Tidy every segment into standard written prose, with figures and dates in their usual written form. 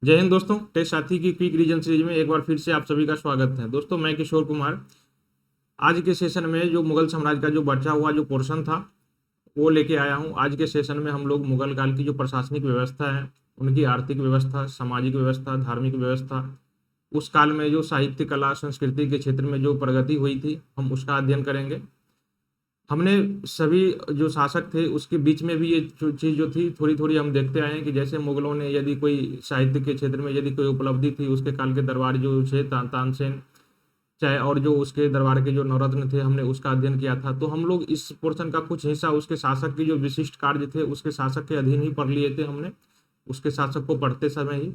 जय हिंद दोस्तों। टेस्ट साथी की क्विक रीजन सीरीज में एक बार फिर से आप सभी का स्वागत है। दोस्तों, मैं किशोर कुमार आज के सेशन में जो मुगल साम्राज्य का जो बचा हुआ जो पोर्शन था वो लेके आया हूँ। आज के सेशन में हम लोग मुगल काल की जो प्रशासनिक व्यवस्था है, उनकी आर्थिक व्यवस्था, सामाजिक व्यवस्था, धार्मिक व्यवस्था, उस काल में जो साहित्य, कला, संस्कृति के क्षेत्र में जो प्रगति हुई थी, हम उसका अध्ययन करेंगे। हमने सभी जो शासक थे उसके बीच में भी ये चीज़ जो थी थोड़ी थोड़ी हम देखते आए हैं कि जैसे मुगलों ने यदि कोई साहित्य के क्षेत्र में यदि कोई उपलब्धि थी, उसके काल के दरबार जो थे तानसेन, चाहे और जो उसके दरबार के जो नवरत्न थे, हमने उसका अध्ययन किया था। तो हम लोग इस पोर्शन का कुछ हिस्सा उसके शासक के जो विशिष्ट कार्य थे उसके शासक के अधीन ही पढ़ लिए थे हमने, उसके शासक को पढ़ते समय ही।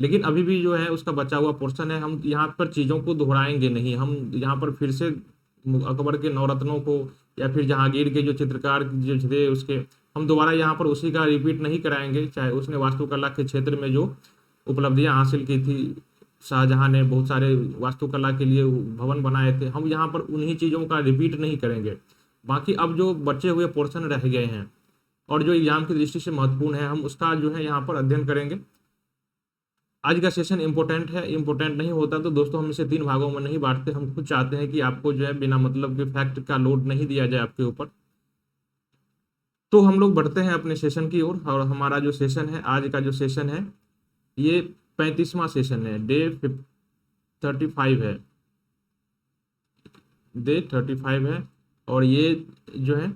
लेकिन अभी भी जो है उसका बचा हुआ पोर्शन है, हम यहाँ पर चीज़ों को दोहराएंगे नहीं। हम यहाँ पर फिर से अकबर के नवरत्नों को या फिर जहांगीर के जो चित्रकार जो थे उसके, हम दोबारा यहाँ पर उसी का रिपीट नहीं कराएंगे। चाहे उसने वास्तुकला के क्षेत्र में जो उपलब्धियां हासिल की थी, शाहजहां ने बहुत सारे वास्तुकला के लिए भवन बनाए थे, हम यहाँ पर उन्हीं चीज़ों का रिपीट नहीं करेंगे। बाकी अब जो बचे हुए पोर्शन रह गए हैं और जो एग्जाम की दृष्टि से महत्वपूर्ण है, हम उसका जो है यहाँ पर अध्ययन करेंगे। आज का सेशन इंपॉर्टेंट है। इंपॉर्टेंट नहीं होता तो दोस्तों हम इसे 3 भागों में नहीं बांटते। हम खुद चाहते हैं कि आपको जो है बिना मतलब के फैक्ट का लोड नहीं दिया जाए आपके ऊपर। तो हम लोग बढ़ते हैं अपने सेशन की ओर। और हमारा जो सेशन है, आज का जो सेशन है, ये 35वां सेशन है, डे 35 है, डे 35 है। और ये जो है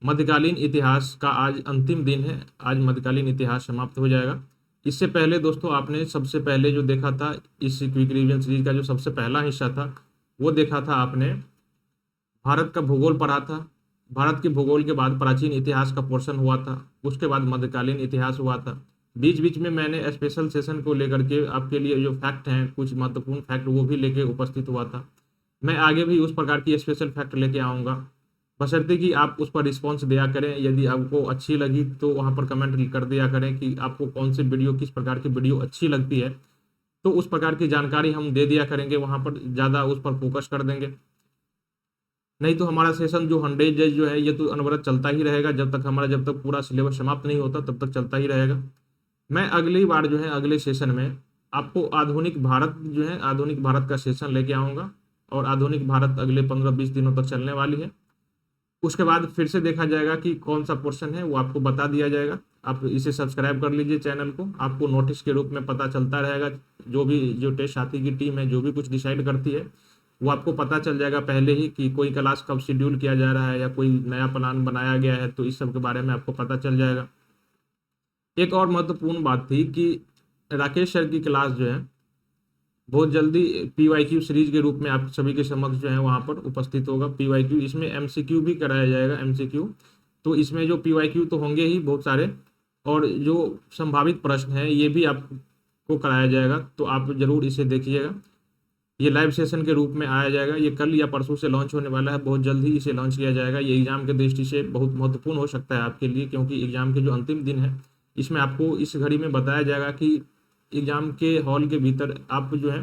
मध्यकालीन इतिहास का आज अंतिम दिन है। आज मध्यकालीन इतिहास समाप्त हो जाएगा। इससे पहले दोस्तों आपने सबसे पहले जो देखा था, इस क्विक रिवीजन सीरीज का जो सबसे पहला हिस्सा था वो देखा था आपने, भारत का भूगोल पढ़ा था। भारत के भूगोल के बाद प्राचीन इतिहास का पोर्शन हुआ था, उसके बाद मध्यकालीन इतिहास हुआ था। बीच बीच में मैंने स्पेशल सेशन को लेकर के आपके लिए जो फैक्ट हैं, कुछ महत्वपूर्ण फैक्ट, वो भी लेके उपस्थित हुआ था। मैं आगे भी उस प्रकार की स्पेशल फैक्ट लेके आऊँगा, बशर्ते कि आप उस पर रिस्पॉन्स दिया करें। यदि आपको अच्छी लगी तो वहाँ पर कमेंट कर दिया करें कि आपको कौन सी वीडियो, किस प्रकार की वीडियो अच्छी लगती है, तो उस प्रकार की जानकारी हम दे दिया करेंगे, वहाँ पर ज़्यादा उस पर फोकस कर देंगे। नहीं तो हमारा सेशन जो 100 डेज जो है ये तो अनवरत चलता ही रहेगा, जब तक पूरा सिलेबस समाप्त नहीं होता तब तक चलता ही रहेगा। मैं अगली बार जो है अगले सेशन में आपको आधुनिक भारत जो है, आधुनिक भारत का सेशन लेके आऊँगा। और आधुनिक भारत अगले 15-20 दिनों तक चलने वाली है। उसके बाद फिर से देखा जाएगा कि कौन सा पोर्शन है, वो आपको बता दिया जाएगा। आप इसे सब्सक्राइब कर लीजिए चैनल को, आपको नोटिस के रूप में पता चलता रहेगा। जो भी जो टेस्ट साथी की टीम है जो भी कुछ डिसाइड करती है, वो आपको पता चल जाएगा पहले ही कि कोई क्लास कब शेड्यूल किया जा रहा है या कोई नया प्लान बनाया गया है, तो इस सब के बारे में आपको पता चल जाएगा। एक और महत्वपूर्ण बात थी कि राकेश सर की क्लास जो है बहुत जल्दी PYQ सीरीज के रूप में आप सभी के समक्ष जो है वहाँ पर उपस्थित होगा। PYQ, इसमें MCQ भी कराया जाएगा, MCQ। तो इसमें जो PYQ तो होंगे ही बहुत सारे, और जो संभावित प्रश्न है ये भी आपको कराया जाएगा। तो आप जरूर इसे देखिएगा। ये लाइव सेशन के रूप में आया जाएगा। ये कल या परसों से लॉन्च होने वाला है, बहुत जल्द ही इसे लॉन्च किया जाएगा। ये एग्जाम की दृष्टि से बहुत महत्वपूर्ण हो सकता है आपके लिए, क्योंकि एग्जाम के जो अंतिम दिन है इसमें आपको इस घड़ी में बताया जाएगा कि एग्जाम के हॉल के भीतर आप जो है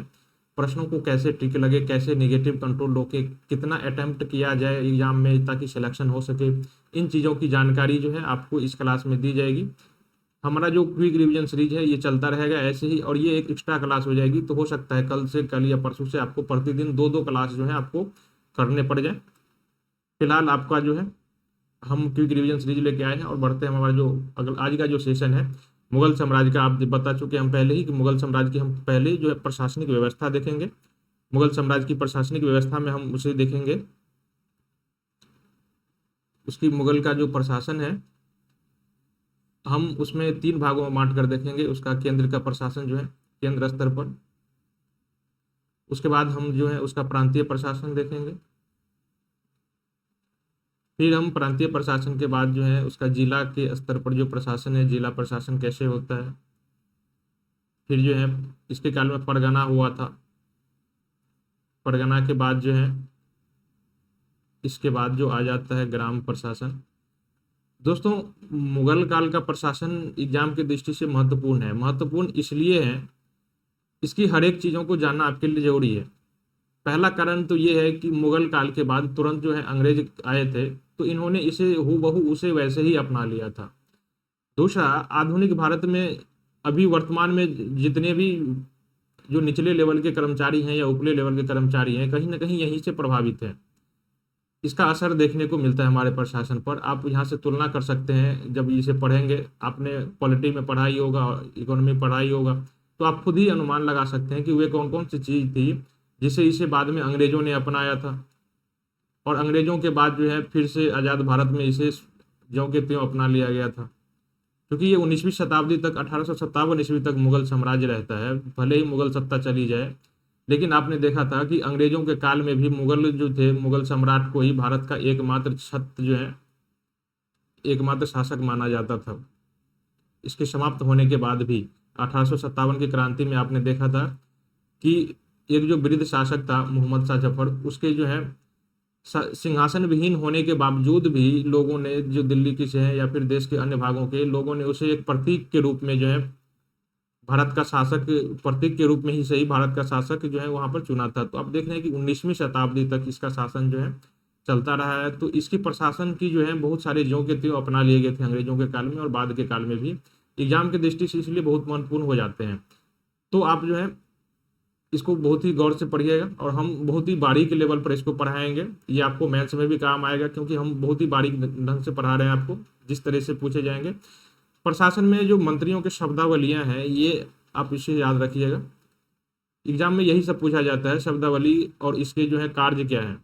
प्रश्नों को कैसे टिक लगे, कैसे नेगेटिव कंट्रोल रोके, कितना अटेम्प्ट किया जाए एग्जाम में ताकि सिलेक्शन हो सके। इन चीज़ों की जानकारी जो है आपको इस क्लास में दी जाएगी। हमारा जो क्विक रिवीजन सीरीज है ये चलता रहेगा ऐसे ही, और ये एक एक्स्ट्रा क्लास हो जाएगी। तो हो सकता है कल या परसों से आपको प्रतिदिन 2-2 क्लास जो है आपको करने पड़ जाए। फिलहाल आपका जो है हम क्विक रिवीजन सीरीज लेके आए हैं और बढ़ते हैं। हमारा जो अगला आज का जो सेशन है मुगल साम्राज्य का, आप बता चुके हैं हम पहले ही कि मुगल साम्राज्य की हम पहले ही जो है प्रशासनिक व्यवस्था देखेंगे। मुगल साम्राज्य की प्रशासनिक व्यवस्था में हम उसे देखेंगे, उसकी मुगल का जो प्रशासन है हम उसमें 3 भागों में बांट कर देखेंगे। उसका केंद्र का प्रशासन जो है केंद्र स्तर पर, उसके बाद हम जो है उसका प्रांतीय प्रशासन देखेंगे, फिर हम प्रांतीय प्रशासन के बाद जो है उसका जिला के स्तर पर जो प्रशासन है, जिला प्रशासन कैसे होता है। फिर जो है इसके काल में परगना हुआ था, परगना के बाद जो है इसके बाद जो आ जाता है ग्राम प्रशासन। दोस्तों, मुगल काल का प्रशासन एग्जाम की दृष्टि से महत्वपूर्ण है। महत्वपूर्ण इसलिए है, इसकी हर एक चीज़ों को जानना आपके लिए जरूरी है। पहला कारण तो ये है कि मुगल काल के बाद तुरंत जो है अंग्रेज आए थे, तो इन्होंने इसे हूबहू उसे वैसे ही अपना लिया था। दूसरा, आधुनिक भारत में अभी वर्तमान में जितने भी जो निचले लेवल के कर्मचारी हैं या उपले लेवल के कर्मचारी हैं, कहीं ना कहीं यहीं से प्रभावित हैं। इसका असर देखने को मिलता है हमारे प्रशासन पर। आप यहाँ से तुलना कर सकते हैं, जब इसे पढ़ेंगे, आपने पॉलिटी में पढ़ाई होगा, इकोनॉमी में पढ़ाई होगा, तो आप खुद ही अनुमान लगा सकते हैं कि वे कौन कौन सी चीज़ थी जिसे इसे बाद में अंग्रेजों ने अपनाया था, और अंग्रेजों के बाद जो है फिर से आज़ाद भारत में इसे ज्यों के त्यों अपना लिया गया था। क्योंकि ये 19वीं शताब्दी तक, 1857 ईस्वी तक मुगल साम्राज्य रहता है, भले ही मुगल सत्ता चली जाए, लेकिन आपने देखा था कि अंग्रेजों के काल में भी मुगल जो थे, मुगल सम्राट को ही भारत का एकमात्र छत्र जो है, एकमात्र शासक माना जाता था। इसके समाप्त होने के बाद भी 1857 की क्रांति में आपने देखा था कि एक जो वृद्ध शासक था मोहम्मद शाह जफर, उसके जो है सिंहासन विहीन होने के बावजूद भी लोगों ने, जो दिल्ली के हैं या फिर देश के अन्य भागों के लोगों ने, उसे एक प्रतीक के रूप में जो है भारत का शासक, प्रतीक के रूप में ही सही, भारत का शासक जो है वहां पर चुना था। तो आप देख रहे हैं कि 19वीं शताब्दी तक इसका शासन जो है चलता रहा है। तो इसकी प्रशासन की जो है बहुत सारे ज्यों के त्यों अपना लिए गए थे अंग्रेजों के काल में और बाद के काल में भी। एग्जाम की दृष्टि से इसलिए बहुत महत्वपूर्ण हो जाते हैं। तो आप जो है इसको बहुत ही गौर से पढ़िएगा, और हम बहुत ही बारीक लेवल पर इसको पढ़ाएंगे। ये आपको मैथ्स में भी काम आएगा, क्योंकि हम बहुत ही बारीक ढंग से पढ़ा रहे हैं आपको, जिस तरह से पूछे जाएंगे। प्रशासन में जो मंत्रियों के शब्दावलियां हैं, ये आप इसे याद रखिएगा। एग्जाम में यही सब पूछा जाता है, शब्दावली और इसके जो है कार्य क्या है।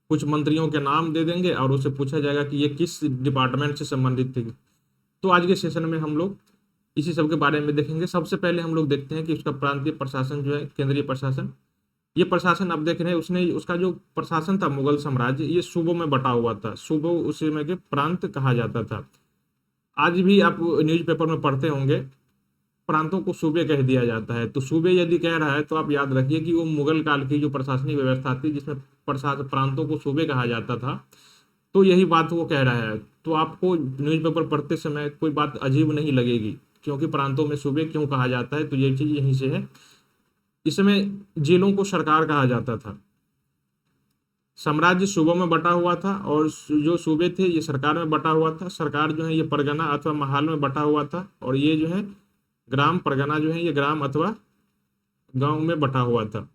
कुछ मंत्रियों के नाम दे देंगे और उससे पूछा जाएगा कि ये किस डिपार्टमेंट से संबंधित थे। तो आज के सेशन में हम लोग इसी सब के बारे में देखेंगे। सबसे पहले हम लोग देखते हैं कि उसका प्रांतीय प्रशासन जो है, केंद्रीय प्रशासन, ये प्रशासन आप देख रहे हैं, उसने उसका जो प्रशासन था मुगल साम्राज्य, ये सूबों में बटा हुआ था। सूबों उस समय के प्रांत कहा जाता था। आज भी आप न्यूज़पेपर में पढ़ते होंगे, प्रांतों को सूबे कह दिया जाता है। तो सूबे यदि कह रहा है तो आप याद रखिए कि वो मुगल काल की जो प्रशासनिक व्यवस्था थी, जिसमें प्रशासन प्रांतों को सूबे कहा जाता था, तो यही बात वो कह रहा है। तो आपको न्यूज़पेपर पढ़ते समय कोई बात अजीब नहीं लगेगी, क्योंकि प्रांतों में सूबे क्यों कहा जाता है, तो ये चीज यहीं से है। इसमें जिलों को सरकार कहा जाता था। साम्राज्य सूबों में बटा हुआ था, और जो सूबे थे ये सरकार में बटा हुआ था। सरकार जो है ये परगना अथवा महाल में बटा हुआ था, और ये जो है ग्राम, परगना जो है ये ग्राम अथवा गांव में बटा हुआ था।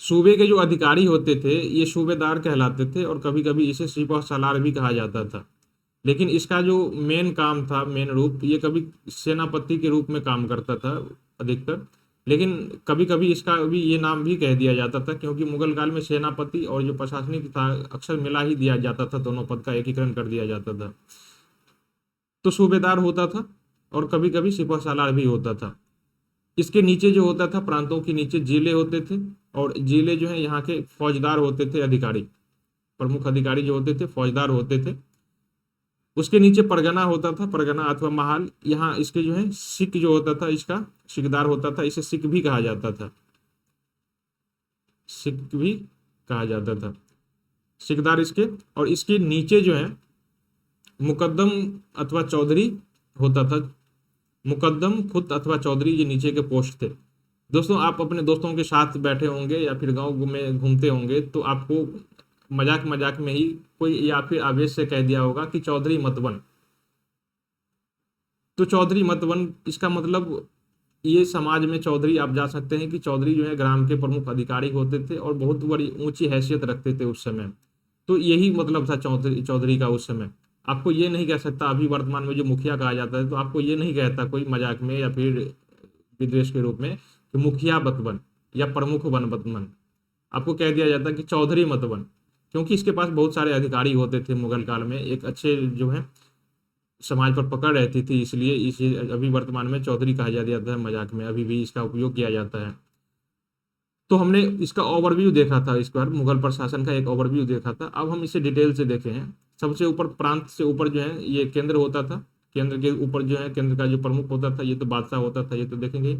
सूबे के जो अधिकारी होते थे ये सूबेदार कहलाते थे, और कभी कभी इसे सिपह सालार भी कहा जाता था। लेकिन इसका जो मेन काम था, मेन रूप, ये कभी सेनापति के रूप में काम करता था अधिकतर। लेकिन कभी कभी इसका भी ये नाम भी कह दिया जाता था, क्योंकि मुगल काल में सेनापति और जो प्रशासनिक था अक्सर मिला ही दिया जाता था, दोनों पद का एकीकरण कर दिया जाता था। तो सूबेदार होता था और कभी कभी सिपह सालार भी होता था। इसके नीचे जो होता था, प्रांतों के नीचे जिले होते थे, और जिले जो है यहाँ के फौजदार होते थे, अधिकारी, प्रमुख अधिकारी जो होते थे फौजदार होते थे। उसके नीचे परगना होता था, परगना अथवा महाल। यहाँ इसके जो है सिख जो होता था, इसका सिकदार होता था, इसे सिख भी कहा जाता था, सिख भी कहा जाता था, सिकदार इसके। और इसके नीचे जो है मुकद्दम अथवा चौधरी होता था। मुकद्दम, खुद अथवा चौधरी, ये नीचे के पोस्ट थे। दोस्तों, आप अपने दोस्तों के साथ बैठे होंगे या फिर गांव में घूमते होंगे, तो आपको मजाक मजाक में ही कोई या फिर आवेश से कह दिया होगा कि चौधरी मत बन। तो चौधरी मत बन, इसका मतलब ये समाज में चौधरी, आप जा सकते हैं कि चौधरी जो है ग्राम के प्रमुख अधिकारी होते थे और बहुत बड़ी ऊंची हैसियत रखते थे उस समय। तो यही मतलब था चौधरी, चौधरी का उस समय। आपको ये नहीं कह सकता, अभी वर्तमान में जो मुखिया कहा जाता है, तो आपको ये नहीं कहता कोई मजाक में या फिर विद्वेष के रूप में कि मुखिया मत बन या प्रमुख बन मत बन। आपको कह दिया जाता कि चौधरी मत बन, क्योंकि इसके पास बहुत सारे अधिकारी होते थे मुगल काल में, एक अच्छे जो है समाज पर पकड़ रहती थी, इसलिए इसे अभी वर्तमान में चौधरी कहा जाता है, मजाक में अभी भी इसका उपयोग किया जाता है। तो हमने इसका ओवरव्यू देखा था, इस बार मुगल प्रशासन का एक ओवरव्यू देखा था। अब हम इसे डिटेल से देखे हैं। सबसे ऊपर, प्रांत से ऊपर जो है ये केंद्र होता था। केंद्र के ऊपर जो है केंद्र का जो प्रमुख होता था, ये तो बादशाह होता था, ये तो देखेंगे।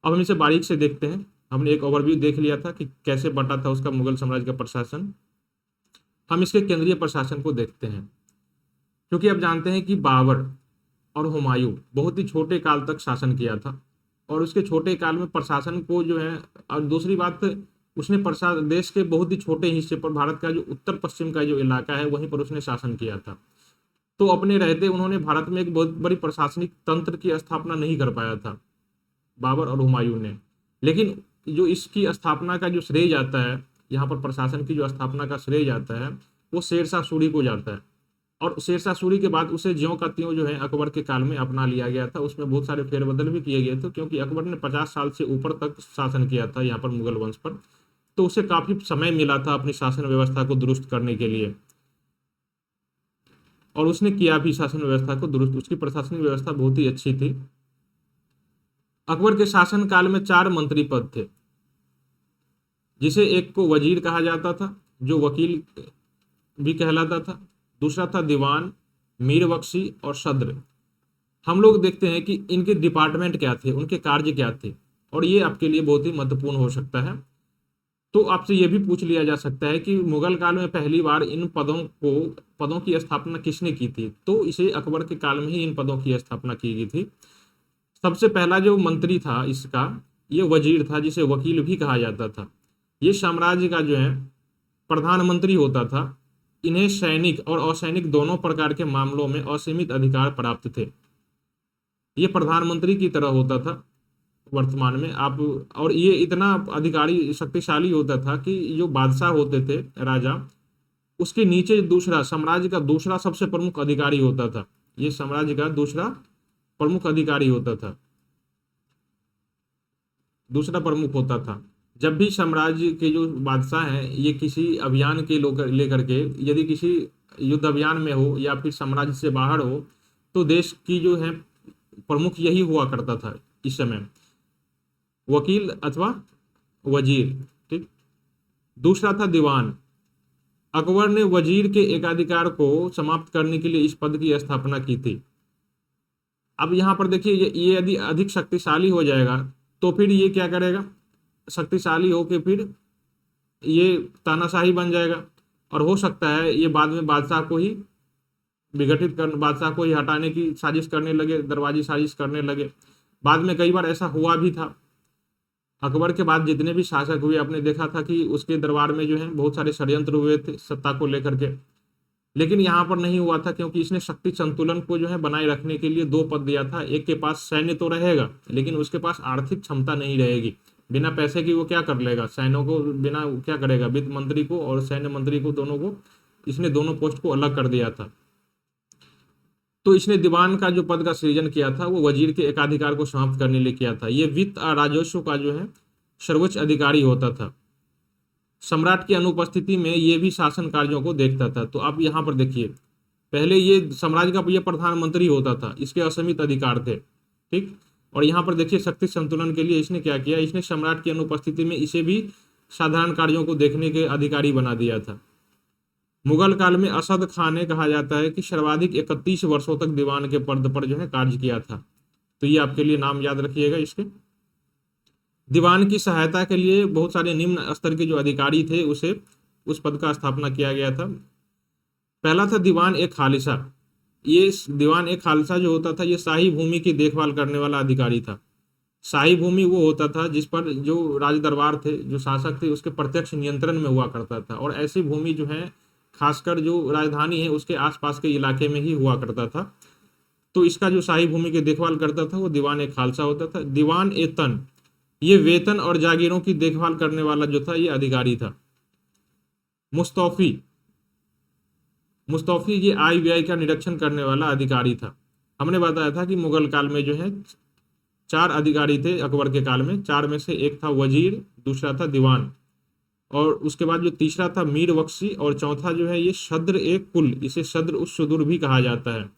अब हम इसे बारीक से देखते हैं। हमने एक ओवरव्यू देख लिया था कि कैसे बटा था उसका मुगल साम्राज्य का प्रशासन। हम इसके केंद्रीय प्रशासन को देखते हैं, क्योंकि आप जानते हैं कि बाबर और हुमायूं बहुत ही छोटे काल तक शासन किया था, और उसके छोटे काल में प्रशासन को जो है, और दूसरी बात, उसने प्रशासन देश के बहुत ही छोटे हिस्से पर, भारत का जो उत्तर पश्चिम का जो इलाका है वहीं पर उसने शासन किया था। तो अपने रहते उन्होंने भारत में एक बहुत बड़ी प्रशासनिक तंत्र की स्थापना नहीं कर पाया था, बाबर और हुमायूं ने। लेकिन जो इसकी स्थापना का जो श्रेय जाता है, यहाँ पर प्रशासन की जो स्थापना का श्रेय जाता है, वो शेरशाह सूरी को जाता है। और शेरशाह सूरी के बाद उसे ज्यों का त्यों जो है अकबर के काल में अपना लिया गया था। उसमें बहुत सारे फेरबदल भी किए गए थे, क्योंकि अकबर ने 50 साल से ऊपर तक शासन किया था यहाँ पर मुगल वंश पर, तो उसे काफी समय मिला था अपनी शासन व्यवस्था को दुरुस्त करने के लिए, और उसने किया भी शासन व्यवस्था को दुरुस्त। उसकी प्रशासनिक व्यवस्था बहुत ही अच्छी थी। अकबर के शासन काल में 4 मंत्री पद थे, जिसे एक को वजीर कहा जाता था, जो वकील भी कहलाता था। दूसरा था दीवान, मीर बख्शी और सद्र। हम लोग देखते हैं कि इनके डिपार्टमेंट क्या थे, उनके कार्य क्या थे, और ये आपके लिए बहुत ही महत्वपूर्ण हो सकता है। तो आपसे ये भी पूछ लिया जा सकता है कि मुगल काल में पहली बार इन पदों की स्थापना किसने की थी? तो इसे अकबर के काल में ही इन पदों की स्थापना की गई थी। सबसे पहला जो मंत्री था इसका, ये वजीर था, जिसे वकील भी कहा जाता था। ये साम्राज्य का जो है प्रधानमंत्री होता था। इन्हें सैनिक और असैनिक दोनों प्रकार के मामलों में असीमित अधिकार प्राप्त थे। ये प्रधानमंत्री की तरह होता था वर्तमान में आप। और ये इतना अधिकारी शक्तिशाली होता था कि जो बादशाह होते थे, राजा, उसके नीचे दूसरा साम्राज्य का दूसरा सबसे प्रमुख अधिकारी होता था। ये साम्राज्य का दूसरा प्रमुख अधिकारी होता था, दूसरा प्रमुख होता था। जब भी साम्राज्य के जो बादशाह हैं, ये किसी अभियान के लेकर के, यदि किसी युद्ध अभियान में हो या फिर साम्राज्य से बाहर हो, तो देश की जो है प्रमुख यही हुआ करता था इस समय, वकील अथवा वजीर। ठीक। दूसरा था दीवान। अकबर ने वजीर के एकाधिकार को समाप्त करने के लिए इस पद की स्थापना की थी। अब यहाँ पर देखिए, ये यदि अधिक शक्तिशाली हो जाएगा तो फिर ये क्या करेगा? शक्तिशाली होके फिर ये तानाशाही बन जाएगा, और हो सकता है ये बाद में बादशाह को ही हटाने की साजिश करने लगे, दरवाजी साजिश करने लगे। बाद में कई बार ऐसा हुआ भी था। अकबर के बाद जितने भी शासक हुए, आपने देखा था कि उसके दरबार में जो है बहुत सारे षड्यंत्र हुए थे सत्ता को लेकर के। लेकिन यहाँ पर नहीं हुआ था, क्योंकि इसने शक्ति संतुलन को जो है बनाए रखने के लिए 2 पद दिया था। एक के पास सैन्य तो रहेगा, लेकिन उसके पास आर्थिक क्षमता नहीं रहेगी। बिना पैसे की वो क्या कर लेगा? सैन्यों को बिना क्या करेगा? वित्त मंत्री को और सैन्य मंत्री को, दोनों को इसने दोनों पोस्ट को अलग कर दिया था। तो इसने दीवान का जो पद का सृजन किया था, वो वजीर के एकाधिकार को समाप्त करने लिए किया था। ये वित्त और राजस्व का जो है सर्वोच्च अधिकारी होता था। सम्राट की अनुपस्थिति में ये भी शासन कार्यों को देखता था। तो आप यहाँ पर देखिए, पहले ये साम्राज्य का ये प्रधानमंत्री होता था, इसके असीमित अधिकार थे। ठीक। और यहाँ पर देखिए, शक्ति संतुलन के लिए इसने क्या किया? इसने सम्राट की अनुपस्थिति में इसे भी साधारण कार्यों को देखने के अधिकारी बना दिया था। मुगल काल में असद खान ने कहा जाता है कि सर्वाधिक 31 वर्षों तक दीवान के पद पर जो है कार्य किया था। तो ये आपके लिए नाम याद रखिएगा इसके। दीवान की सहायता के लिए बहुत सारे निम्न स्तर के जो अधिकारी थे, उसे उस पद का स्थापना किया गया था। पहला था दीवान ए खालिसा। ये दीवान ए खालिसा जो होता था, ये शाही भूमि की देखभाल करने वाला अधिकारी था। शाही भूमि वो होता था जिस पर जो राज दरबार थे, जो शासक थे, उसके प्रत्यक्ष नियंत्रण में हुआ करता था। और ऐसी भूमि जो है, खासकर जो राजधानी है उसके आसपास के इलाके में ही हुआ करता था। तो इसका जो शाही भूमि की देखभाल करता था, वो दीवान ए खालसा होता था। दीवान ए तन, ये वेतन और जागीरों की देखभाल करने वाला जो था, ये अधिकारी था। मुस्तौफी, ये आय व्यय का निरीक्षण करने वाला अधिकारी था। हमने बताया था कि मुगल काल में जो है 4 अधिकारी थे अकबर के काल में। 4 में से एक था वजीर, दूसरा था दीवान, और उसके बाद जो तीसरा था मीर बख्शी, और चौथा जो है ये सद्र ए कुल, इसे सद्र उस सुदूर भी कहा जाता है।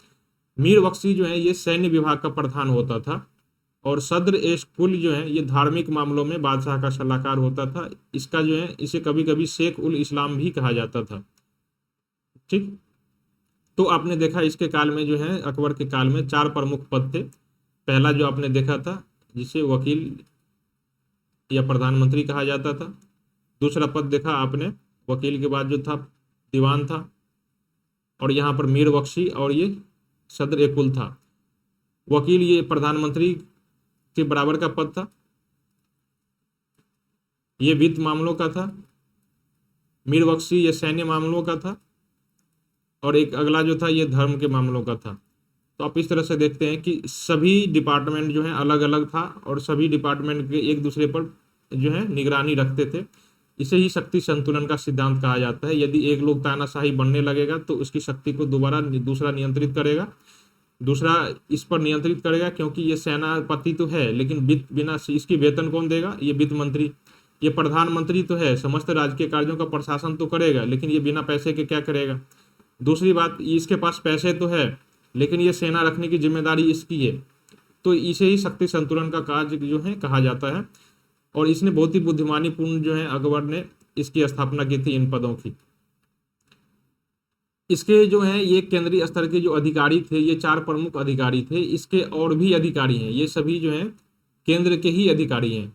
मीर बख्शी जो है ये सैन्य विभाग का प्रधान होता था, और सद्र ए कुल जो है ये धार्मिक मामलों में बादशाह का सलाहकार होता था। इसका जो है, इसे कभी कभी शेख उल इस्लाम भी कहा जाता था। ठीक। तो आपने देखा इसके काल में जो है, अकबर के काल में 4 प्रमुख पद थे। पहला जो आपने देखा था, जिसे वकील या प्रधानमंत्री कहा जाता था। दूसरा पद देखा आपने, वकील के बाद जो था दीवान था, और यहाँ पर मीर बख्शी और ये सदर ए कुल था। वकील ये प्रधानमंत्री के बराबर का पद था, ये वित्त मामलों का था। मीर बख्शी ये सैन्य मामलों का था, और एक अगला जो था ये धर्म के मामलों का था। तो आप इस तरह से देखते हैं कि सभी डिपार्टमेंट जो है अलग अलग था और सभी डिपार्टमेंट के एक दूसरे पर जो है निगरानी रखते थे। इसे ही शक्ति संतुलन का सिद्धांत कहा जाता है। यदि एक लोग तानाशाही बनने लगेगा तो उसकी शक्ति को दोबारा दूसरा नियंत्रित करेगा, दूसरा इस पर नियंत्रित करेगा, क्योंकि ये सेनापति तो है लेकिन बिना इसकी वेतन कौन देगा? ये वित्त मंत्री। ये प्रधानमंत्री तो है, समस्त राज्य के कार्यों का प्रशासन तो करेगा, लेकिन ये बिना पैसे के क्या करेगा? दूसरी बात, इसके पास पैसे तो है लेकिन ये सेना रखने की जिम्मेदारी इसकी है। तो इसे ही शक्ति संतुलन का कार्य जो है कहा जाता है। और इसने बहुत ही बुद्धिमानी पूर्ण जो है अकबर ने इसकी स्थापना की थी इन पदों की। इसके जो है ये केंद्रीय स्तर के जो अधिकारी थे, ये 4 प्रमुख अधिकारी थे। इसके और भी अधिकारी हैं, ये सभी जो हैं केंद्र के ही अधिकारी हैं।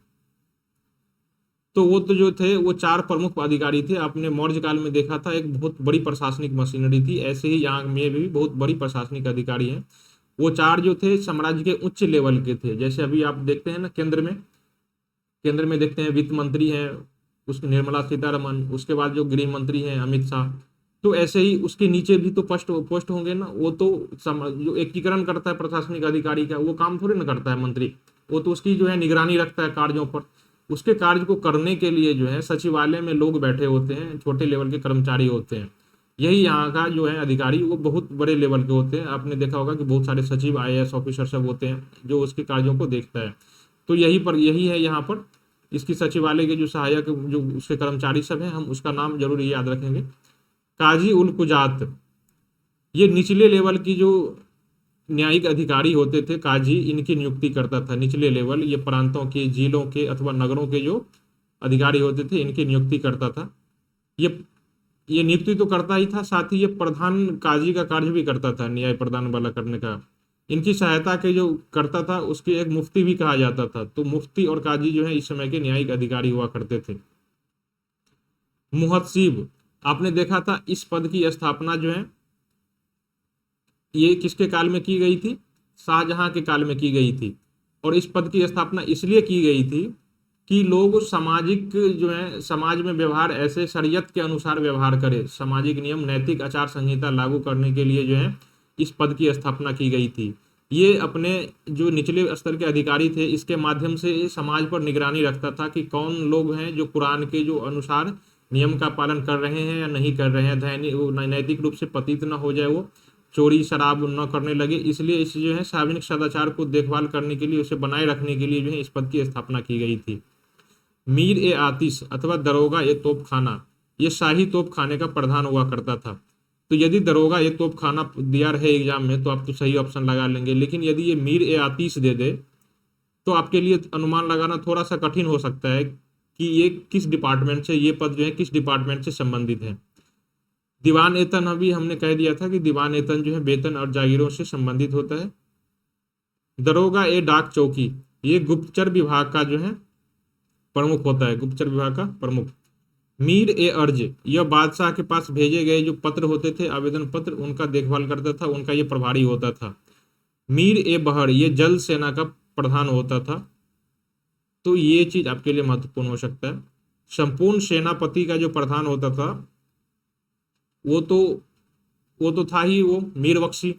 तो वो तो जो थे वो 4 प्रमुख अधिकारी थे। आपने मौर्य काल में देखा था एक बहुत बड़ी प्रशासनिक मशीनरी थी, ऐसे ही यहाँ में भी बहुत बड़ी प्रशासनिक अधिकारी हैं। वो 4 जो थे साम्राज्य के उच्च लेवल के थे। जैसे अभी आप देखते हैं ना केंद्र में देखते हैं वित्त मंत्री हैं, उसकी निर्मला सीतारमन, उसके बाद जो गृह मंत्री हैं अमित शाह। तो ऐसे ही उसके नीचे भी तो पोस्ट होंगे ना। वो तो जो एकीकरण करता है प्रशासनिक अधिकारी का, वो काम थोड़ी ना करता है मंत्री, वो तो उसकी जो है निगरानी रखता है कार्यों पर। उसके कार्य को करने के लिए जो है सचिवालय में लोग बैठे होते हैं, छोटे लेवल के कर्मचारी होते हैं। यही यहाँ का जो है अधिकारी वो बहुत बड़े लेवल के होते हैं। आपने देखा होगा कि बहुत सारे सचिव IAS ऑफिसर सब होते हैं जो उसके कार्यों को देखता है। तो यही है यहाँ पर इसकी सचिवालय के जो सहायक जो उसके कर्मचारी सब हैं, हम उसका नाम जरूर याद रखेंगे, काजी उल कुजात। ये निचले लेवल की जो न्यायिक अधिकारी होते थे, काजी, इनकी नियुक्ति करता था। निचले लेवल ये प्रांतों के, जिलों के अथवा नगरों के जो अधिकारी होते थे इनकी नियुक्ति करता था। ये नियुक्ति तो करता ही था, साथ ही ये प्रधान काजी का कार्य भी करता था, न्याय प्रदान वाला करने का। इनकी सहायता के जो करता था उसके एक मुफ्ती भी कहा जाता था। तो मुफ्ती और काजी जो है इस समय के न्यायिक अधिकारी हुआ करते थे। मुहत्सिब, आपने देखा था इस पद की स्थापना जो है ये किसके काल में की गई थी? शाहजहां के काल में की गई थी। और इस पद की स्थापना इसलिए की गई थी कि लोग सामाजिक जो है समाज में व्यवहार ऐसे शरीयत के अनुसार व्यवहार करे, सामाजिक नियम, नैतिक आचार संहिता लागू करने के लिए जो है इस पद की स्थापना की गई थी। ये अपने जो निचले स्तर के अधिकारी थे इसके माध्यम से समाज पर निगरानी रखता था कि कौन लोग हैं जो कुरान के जो अनुसार नियम का पालन कर रहे हैं या नहीं कर रहे हैं, नैतिक रूप से पतित न हो जाए, वो चोरी शराब न करने लगे। इसलिए इस जो है सार्वजनिक सदाचार को देखभाल करने के लिए, उसे बनाए रखने के लिए जो है इस पद की स्थापना की गई थी। मीर ए आतिश अथवा दरोगा ए तोपखाना, ये शाही तोप खाने का प्रधान हुआ करता था। तो यदि दरोगा ए तोप खाना दिया रहे एग्जाम में तो आप तो सही ऑप्शन लगा लेंगे, लेकिन यदि ये मीर ए आतिश दे दे तो आपके लिए अनुमान लगाना थोड़ा सा कठिन हो सकता है कि ये किस डिपार्टमेंट से, ये पद जो है किस डिपार्टमेंट से संबंधित है। दीवान वेतन अभी हमने कह दिया था कि दीवान वेतन जो है वेतन और जागीरों से संबंधित होता है। दरोगा ए डाक चौकी, ये गुप्तचर विभाग का जो है प्रमुख होता है, गुप्तचर विभाग का प्रमुख। मीर ए अर्ज, यह बादशाह के पास भेजे गए जो पत्र होते थे, आवेदन पत्र, उनका देखभाल करता था, उनका ये प्रभारी होता था। मीर ए बहर, ये जल सेना का प्रधान होता था। तो ये चीज आपके लिए महत्वपूर्ण हो सकता है। संपूर्ण सेनापति का जो प्रधान होता था वो तो था ही वो मीर बख्शी,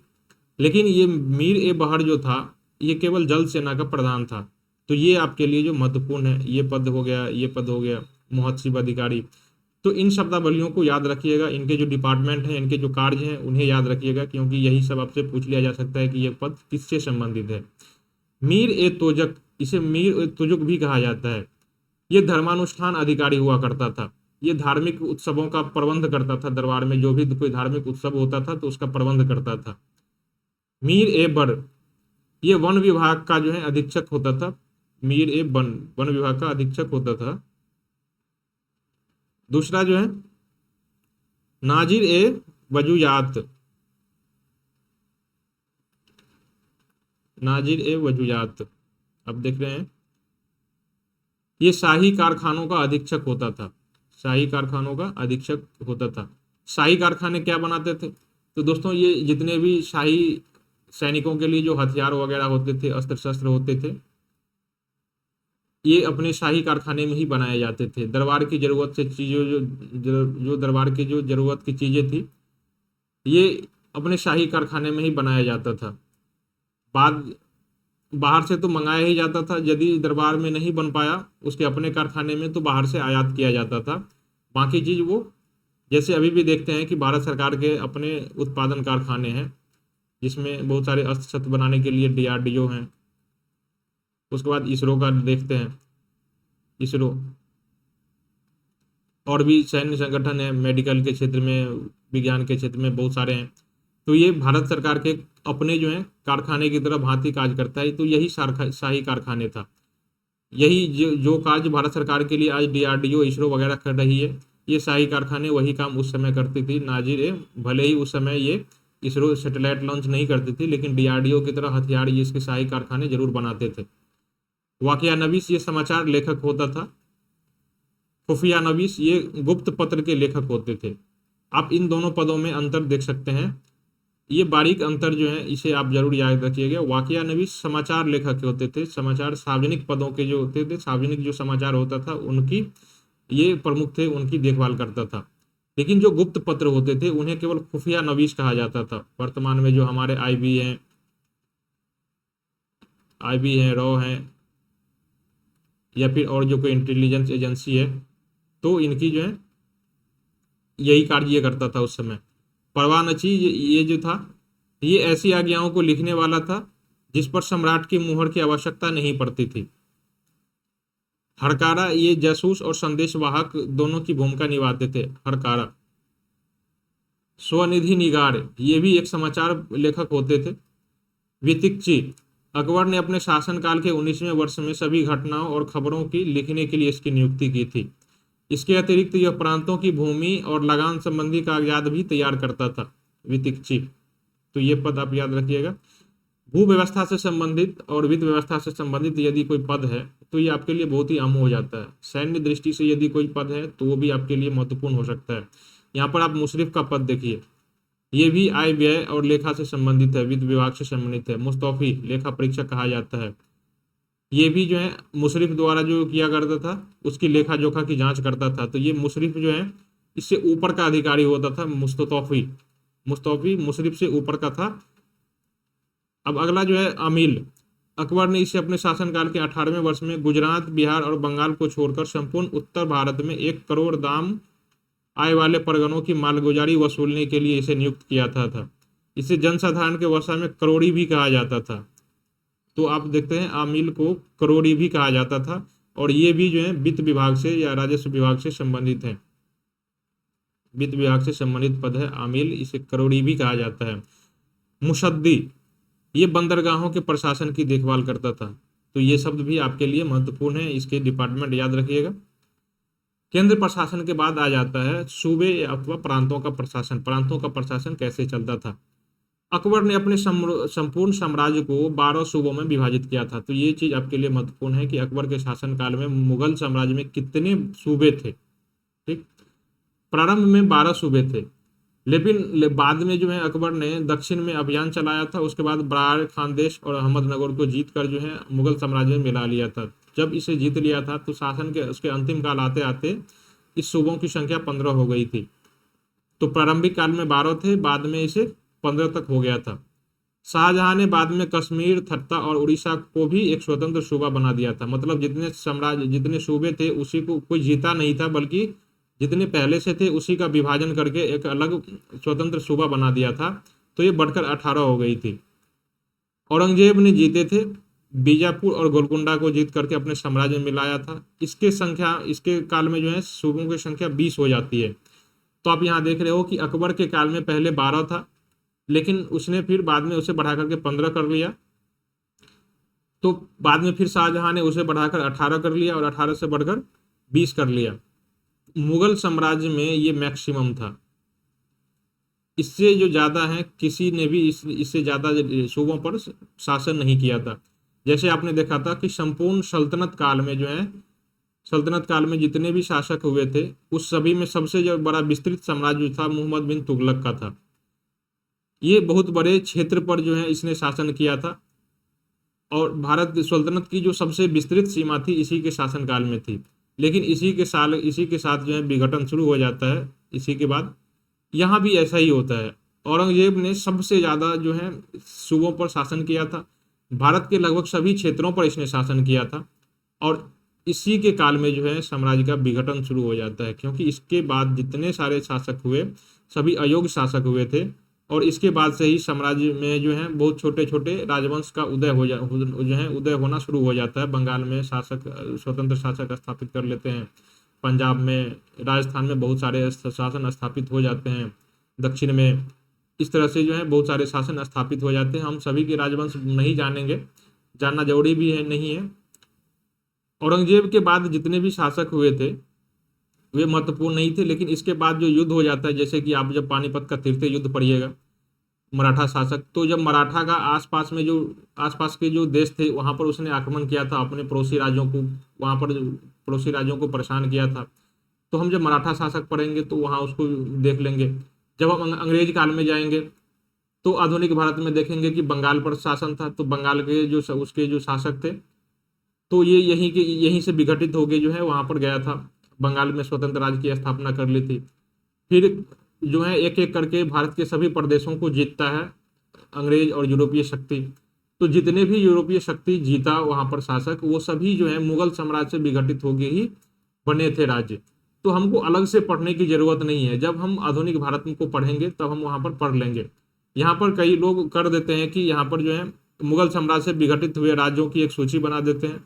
लेकिन ये मीर ए बहर जो था ये केवल जल सेना का प्रधान था। तो ये आपके लिए जो महत्वपूर्ण है, ये पद हो गया, ये पद हो गया मुहत्सिब अधिकारी। तो इन शब्दावलियों को याद रखिएगा, इनके जो डिपार्टमेंट हैं, इनके जो कार्य हैं उन्हें याद रखिएगा, क्योंकि यही सब आपसे पूछ लिया जा सकता है कि ये पद किससे संबंधित है। मीर ए तोजक, इसे मीर ए तुजुक भी कहा जाता है। ये धर्मानुष्ठान अधिकारी हुआ करता था। ये धार्मिक उत्सवों का प्रबंध करता था, दरबार में जो भी कोई धार्मिक उत्सव होता था तो उसका प्रबंध करता था। मीर ए बर, ये वन विभाग का जो है अधीक्षक होता था। मीर ए वन विभाग का अधीक्षक होता था। दूसरा जो है नाजिर ए वजुयात, नाजिर ए वजुयात, अब देख रहे हैं ये शाही कारखानों का अधीक्षक होता था, शाही कारखानों का अधीक्षक होता था। शाही कारखाने क्या बनाते थे? तो दोस्तों ये जितने भी शाही सैनिकों के लिए जो हथियार वगैरह होते थे, अस्त्र शस्त्र होते थे, ये अपने शाही कारखाने में ही बनाए जाते थे। दरबार की जरूरत से चीजों जो दरबार की जो जरूरत की चीजें थी ये अपने शाही कारखाने में ही बनाया जाता था। बाद बाहर से तो मंगाया ही जाता था, यदि दरबार में नहीं बन पाया उसके अपने कारखाने में तो बाहर से आयात किया जाता था। बाकी चीज वो, जैसे अभी भी देखते हैं कि भारत सरकार के अपने उत्पादन कारखाने हैं, जिसमें बहुत सारे अस्त्र शस्त्र बनाने के लिए DRDO हैं। उसके बाद इसरो का देखते हैं, इसरो और भी सैन्य संगठन है, मेडिकल के क्षेत्र में, विज्ञान के क्षेत्र में बहुत सारे हैं। तो ये भारत सरकार के अपने जो है कारखाने की तरह भांति कार्य करता है। तो यही शाही कारखाने था। यही जो कार्य भारत सरकार के लिए आज DRDO इसरो वगैरह कर रही है, ये शाही कारखाने वही काम उस समय करती थी। नाजिर भले ही उस समय ये इसरो सैटेलाइट लॉन्च नहीं करती थी, लेकिन DRDO की तरह हथियार ये इसके शाही कारखाने जरूर बनाते थे। वाकिया नवीस ये समाचार लेखक होता था। खुफिया नवीस ये गुप्त पत्र के लेखक होते थे। आप इन दोनों पदों में अंतर देख सकते हैं। ये बारीक अंतर जो है इसे आप जरूर याद रखिएगा। वाकिया नवीस समाचार लेखक होते थे, समाचार सार्वजनिक पदों के जो होते थे, सार्वजनिक जो समाचार होता था उनकी ये प्रमुख थे, उनकी देखभाल करता था। लेकिन जो गुप्त पत्र होते थे उन्हें केवल खुफिया नवीस कहा जाता था। वर्तमान में जो हमारे IB हैं, रॉ हैं, या फिर और जो कोई इंटेलिजेंस एजेंसी है, तो इनकी जो है यही कार्य ये करता था उस समय। परवानची ये जो था, ये ऐसी आज्ञाओं को लिखने वाला था जिस पर सम्राट की मुहर की आवश्यकता नहीं पड़ती थी। हरकारा ये जासूस और संदेशवाहक दोनों की भूमिका निभाते थे। हरकारा स्वनिधि निगार ये भी एक समाचार लेखक होते थे। वितिकची अकबर ने अपने शासनकाल के 19वें वर्ष में सभी घटनाओं और खबरों की लिखने के लिए इसकी नियुक्ति की थी। इसके अतिरिक्त यह प्रांतों की भूमि और लगान संबंधी कागजात भी तैयार करता था। वितिकची, तो ये पद आप याद रखिएगा। भू व्यवस्था से संबंधित और वित्त व्यवस्था से संबंधित यदि कोई पद है तो ये आपके लिए बहुत ही अहम हो जाता है। सैन्य दृष्टि से यदि कोई पद है तो वो भी आपके लिए महत्वपूर्ण हो सकता है। यहाँ पर आप मुशरिफ का पद देखिए, ये भी आय व्यय और लेखा से संबंधित है, वित्त विभाग से संबंधित है। मुस्तौफी लेखा परीक्षक कहा जाता है। ये भी जो है मुशरिफ द्वारा जो किया करता था उसकी लेखा जोखा की जांच करता था। तो ये मुशरिफ जो है इससे ऊपर का अधिकारी होता था। मुस्तौफी मुस्तौफी मुशरिफ से ऊपर का था। अब अगला जो है अमील, अकबर ने इसे अपने शासनकाल के 18वें वर्ष में गुजरात, बिहार और बंगाल को छोड़कर संपूर्ण उत्तर भारत में 1 करोड़ दाम आय वाले परगनों की मालगुजारी वसूलने के लिए इसे नियुक्त किया था। इसे जनसाधारण के भाषा में करोड़ी भी कहा जाता था। तो आप देखते हैं आमिल को करोड़ी भी कहा जाता था, और ये भी जो है वित्त विभाग से या राजस्व विभाग से संबंधित है। वित्त विभाग से संबंधित पद है आमिल, इसे करोड़ी भी कहा जाता है। मुशद्दी ये बंदरगाहों के प्रशासन की देखभाल करता था। तो ये शब्द भी आपके लिए महत्वपूर्ण है, इसके डिपार्टमेंट याद रखिएगा। केंद्र प्रशासन के बाद आ जाता है सूबे अथवा प्रांतों का प्रशासन। प्रांतों का प्रशासन कैसे चलता था? अकबर ने अपने संपूर्ण साम्राज्य को 12 सूबों में विभाजित किया था। तो ये चीज आपके लिए महत्वपूर्ण है कि अकबर के शासनकाल में मुगल साम्राज्य में कितने सूबे थे। ठीक, प्रारंभ में 12 सूबे थे, लेकिन बाद में जो है अकबर ने दक्षिण में अभियान चलाया था। उसके बाद बरार खानदेश और अहमदनगर को जीत कर जो है मुगल साम्राज्य में मिला लिया था। जब इसे जीत लिया था तो शासन के उसके अंतिम काल आते आते इस सूबों की संख्या 15 हो गई थी। तो प्रारंभिक काल में 12 थे, बाद में इसे 15 तक हो गया था। शाहजहां ने बाद में कश्मीर, थट्टा और उड़ीसा को भी एक स्वतंत्र सूबा बना दिया था। मतलब जितने सूबे थे उसी को कोई जीता नहीं था, बल्कि जितने पहले से थे उसी का विभाजन करके एक अलग स्वतंत्र सूबा बना दिया था। तो ये बढ़कर 18 हो गई थी। औरंगजेब ने जीते थे बीजापुर और गोलकुंडा को जीत करके अपने साम्राज्य में मिलाया था। इसके काल में जो है सूबों की संख्या 20 हो जाती है। तो आप यहाँ देख रहे हो कि अकबर के काल में पहले 12 था, लेकिन उसने फिर बाद में उसे बढ़ा करके 15 कर लिया। तो बाद में फिर शाहजहां ने उसे बढ़ाकर 18 कर लिया और 18 से बढ़कर 20 कर लिया। मुगल साम्राज्य में ये मैक्सिमम था। इससे जो ज्यादा है किसी ने भी इससे ज्यादा सूबों पर शासन नहीं किया था। जैसे आपने देखा था कि संपूर्ण सल्तनत काल में जो है, सल्तनत काल में जितने भी शासक हुए थे उस सभी में सबसे जो बड़ा विस्तृत साम्राज्य था मोहम्मद बिन तुगलक का था। ये बहुत बड़े क्षेत्र पर जो है इसने शासन किया था, और भारत सल्तनत की जो सबसे विस्तृत सीमा थी इसी के शासनकाल में थी। लेकिन इसी के साथ जो है विघटन शुरू हो जाता है। इसी के बाद यहाँ भी ऐसा ही होता है। औरंगजेब ने सबसे ज्यादा जो है सूबों पर शासन किया था। भारत के लगभग सभी क्षेत्रों पर इसने शासन किया था। और इसी के काल में जो है साम्राज्य का विघटन शुरू हो जाता है, क्योंकि इसके बाद जितने सारे शासक हुए सभी अयोग्य शासक हुए थे। और इसके बाद से ही साम्राज्य में जो है बहुत छोटे छोटे राजवंश का जो है उदय होना शुरू हो जाता है। बंगाल में शासक स्वतंत्र शासक स्थापित कर लेते हैं। पंजाब में, राजस्थान में बहुत सारे शासन स्थापित हो जाते हैं। दक्षिण में इस तरह से जो है बहुत सारे शासन स्थापित हो जाते हैं। हम सभी के राजवंश नहीं जानेंगे, जानना जरूरी भी है नहीं है। औरंगजेब के बाद जितने भी शासक हुए थे वे महत्वपूर्ण नहीं थे, लेकिन इसके बाद जो युद्ध हो जाता है, जैसे कि आप जब पानीपत का तृतीय युद्ध पढ़िएगा, मराठा शासक, तो जब मराठा का आसपास में जो आसपास के जो देश थे वहां पर उसने आक्रमण किया था, अपने पड़ोसी राज्यों को वहां पर पड़ोसी राज्यों को परेशान किया था। तो हम जब मराठा शासक पढ़ेंगे तो वहां उसको देख लेंगे। जब हम अंग्रेज काल में जाएंगे तो आधुनिक भारत में देखेंगे कि बंगाल पर शासन था, तो बंगाल के जो उसके जो शासक थे तो ये यहीं से विघटित होके जो है वहां पर गया था, बंगाल में स्वतंत्र राज्य की स्थापना कर ली थी। फिर जो है एक एक करके भारत के सभी प्रदेशों को जीतता है अंग्रेज और यूरोपीय शक्ति। तो जितने भी यूरोपीय शक्ति जीता वहां पर शासक, वो सभी जो है मुगल साम्राज्य से विघटित होके ही बने थे राज्य। तो हमको अलग से पढ़ने की जरूरत नहीं है, जब हम आधुनिक भारत को पढ़ेंगे तब हम वहां पर पढ़ लेंगे। यहाँ पर कई लोग कर देते हैं कि यहाँ पर जो है मुगल साम्राज्य से विघटित हुए राज्यों की एक सूची बना देते हैं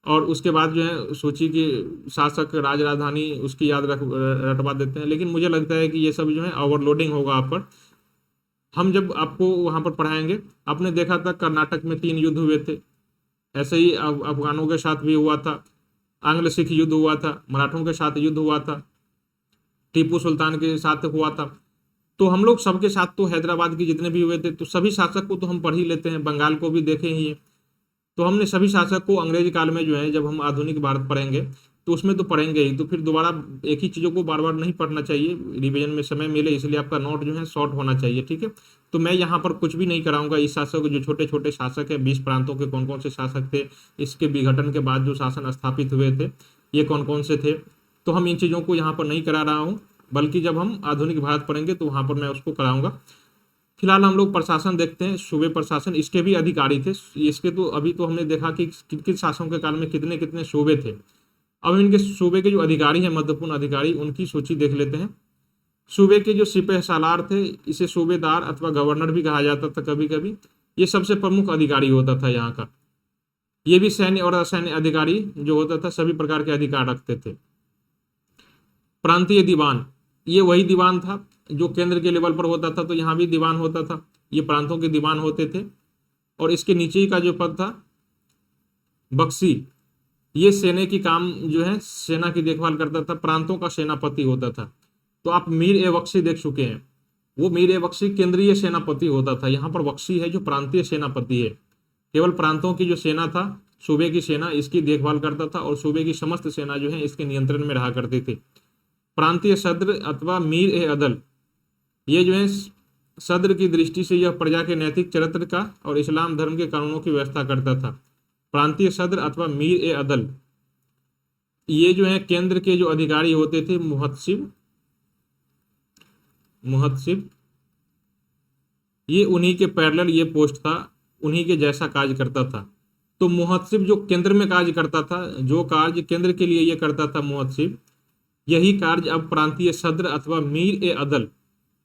और उसके बाद जो है सूची की शासक राज राजधानी उसकी याद रटवा देते हैं। लेकिन मुझे लगता है कि ये सब जो है ओवरलोडिंग होगा आप पर। हम जब आपको वहां पर पढ़ाएंगे, आपने देखा था कर्नाटक में 3 युद्ध हुए थे, ऐसे ही अफगानों के साथ भी हुआ था, आंग्ल सिख युद्ध हुआ था, मराठों के साथ युद्ध हुआ था, टीपू सुल्तान के साथ हुआ था। तो हम लोग सबके साथ, तो हैदराबाद के जितने भी हुए थे, तो सभी शासक को तो हम पढ़ ही लेते हैं, बंगाल को भी देखे ही है। तो हमने सभी शासक को अंग्रेज काल में जो है जब हम आधुनिक भारत पढ़ेंगे तो उसमें तो पढ़ेंगे ही, तो फिर दोबारा एक ही चीजों को बार बार नहीं पढ़ना चाहिए, रिवीजन में समय मिले, इसलिए आपका नोट जो है शॉर्ट होना चाहिए, ठीक है। तो मैं यहाँ पर कुछ भी नहीं कराऊंगा। इस शासक जो छोटे छोटे शासक है, 20 प्रांतों के कौन कौन से शासक थे, इसके विघटन के बाद जो शासन स्थापित हुए थे ये कौन कौन से थे, तो हम इन चीजों को यहाँ पर नहीं करा रहा हूँ, बल्कि जब हम आधुनिक भारत पढ़ेंगे तो वहां पर मैं उसको कराऊंगा। फिलहाल हम लोग प्रशासन देखते हैं, सूबे प्रशासन, इसके भी अधिकारी थे। इसके तो अभी तो हमने देखा कि किन किन शासकों के काल में कितने कितने सूबे थे। अब इनके सूबे के जो अधिकारी हैं, महत्वपूर्ण अधिकारी, उनकी सूची देख लेते हैं। सूबे के जो सिपह सालार थे, इसे सूबेदार अथवा गवर्नर भी कहा जाता था कभी कभी, ये सबसे प्रमुख अधिकारी होता था यहाँ का। ये भी सैन्य और असैन्य अधिकारी जो होता था सभी प्रकार के अधिकार रखते थे। प्रांतीय दीवान, ये वही दीवान था जो केंद्र के लेवल पर होता था, तो यहाँ भी दीवान होता था, ये प्रांतों के दीवान होते थे। और इसके नीचे ही का जो पद था बख्शी, ये सेना की काम जो है सेना की देखभाल करता था, प्रांतों का सेनापति होता था। तो आप मीर ए बख्शी देख चुके हैं, वो मीर ए बख्शी केंद्रीय सेनापति होता था। यहाँ पर बख्शी है जो प्रांतीय सेनापति है, केवल प्रांतों की जो सेना था, सूबे की सेना, इसकी देखभाल करता था और सूबे की समस्त सेना जो है इसके नियंत्रण में रहा करती थी। प्रांतीय सद्र अथवा मीर ए अदल, ये जो है सद्र की दृष्टि से यह प्रजा के नैतिक चरित्र का और इस्लाम धर्म के कानूनों की व्यवस्था करता था। प्रांतीय सद्र अथवा मीर ए अदल, ये जो है केंद्र के जो अधिकारी होते थे, मुहत्सिब, ये उन्हीं के पैरेलल ये पोस्ट था, उन्हीं के जैसा कार्य करता था। तो मुहत्सिब जो केंद्र में कार्य करता था, जो कार्य केंद्र के लिए ये करता था मुहत्सिब, यही कार्य अब प्रांतीय सद्र अथवा मीर ए अदल,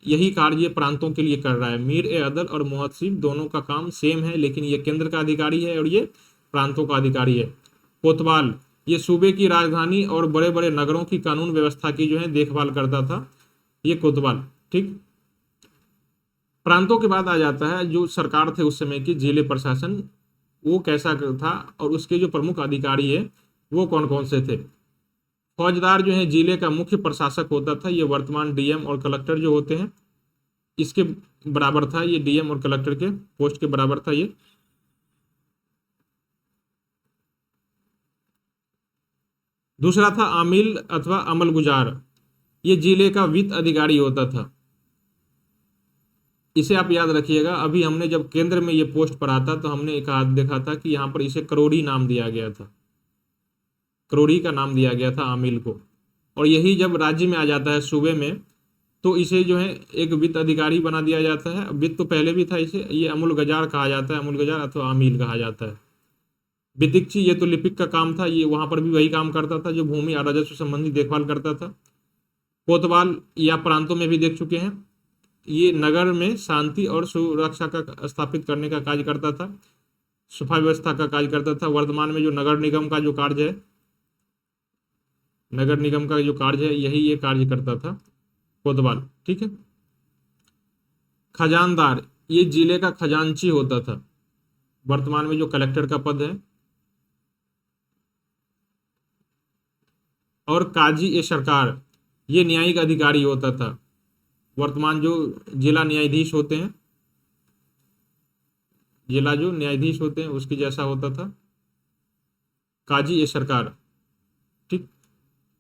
यही कार्य ये प्रांतों के लिए कर रहा है। मीर ए अदल और मुहत्सिब दोनों का काम सेम है, लेकिन ये केंद्र का अधिकारी है और ये प्रांतों का अधिकारी है। कोतवाल, ये सूबे की राजधानी और बड़े बड़े नगरों की कानून व्यवस्था की जो है देखभाल करता था, ये कोतवाल, ठीक। प्रांतों के बाद आ जाता है जो सरकार थे उस समय की, जिले प्रशासन, वो कैसा था और उसके जो प्रमुख अधिकारी है वो कौन कौन से थे। फौजदार जो है जिले का मुख्य प्रशासक होता था, ये वर्तमान डीएम और कलेक्टर जो होते हैं इसके बराबर था, ये डीएम और कलेक्टर के पोस्ट के बराबर था ये। दूसरा था आमिल अथवा अमलगुजार, ये जिले का वित्त अधिकारी होता था। इसे आप याद रखिएगा, अभी हमने जब केंद्र में ये पोस्ट पढ़ा था तो हमने कहा देखा था कि यहाँ पर इसे करोड़ी नाम दिया गया था, करोड़ी का नाम दिया गया था आमिल को। और यही जब राज्य में आ जाता है, सूबे में, तो इसे जो है एक वित्त अधिकारी बना दिया जाता है। वित्त तो पहले भी था, इसे ये अमूलगजार कहा जाता है, अमूलगजार अथवा अमील कहा जाता है। वित्तीक्षी ये तो लिपिक का काम था, ये वहां पर भी वही काम करता था जो भूमि और राजस्व संबंधी देखभाल करता था। कोतवाल या प्रांतों में भी देख चुके हैं, ये नगर में शांति और सुरक्षा का स्थापित करने का कार्य करता था, सफाई व्यवस्था का कार्य करता था। वर्तमान में जो नगर निगम का जो कार्य है, नगर निगम का जो कार्य है यही ये कार्य करता था कोतवाल, ठीक है। खजानदार ये जिले का खजांची होता था, वर्तमान में जो कलेक्टर का पद है। और काजी ए सरकार ये न्यायिक अधिकारी होता था, वर्तमान जो जिला न्यायाधीश होते हैं, जिला जो न्यायाधीश होते हैं उसकी जैसा होता था काजी ए सरकार, ठीक।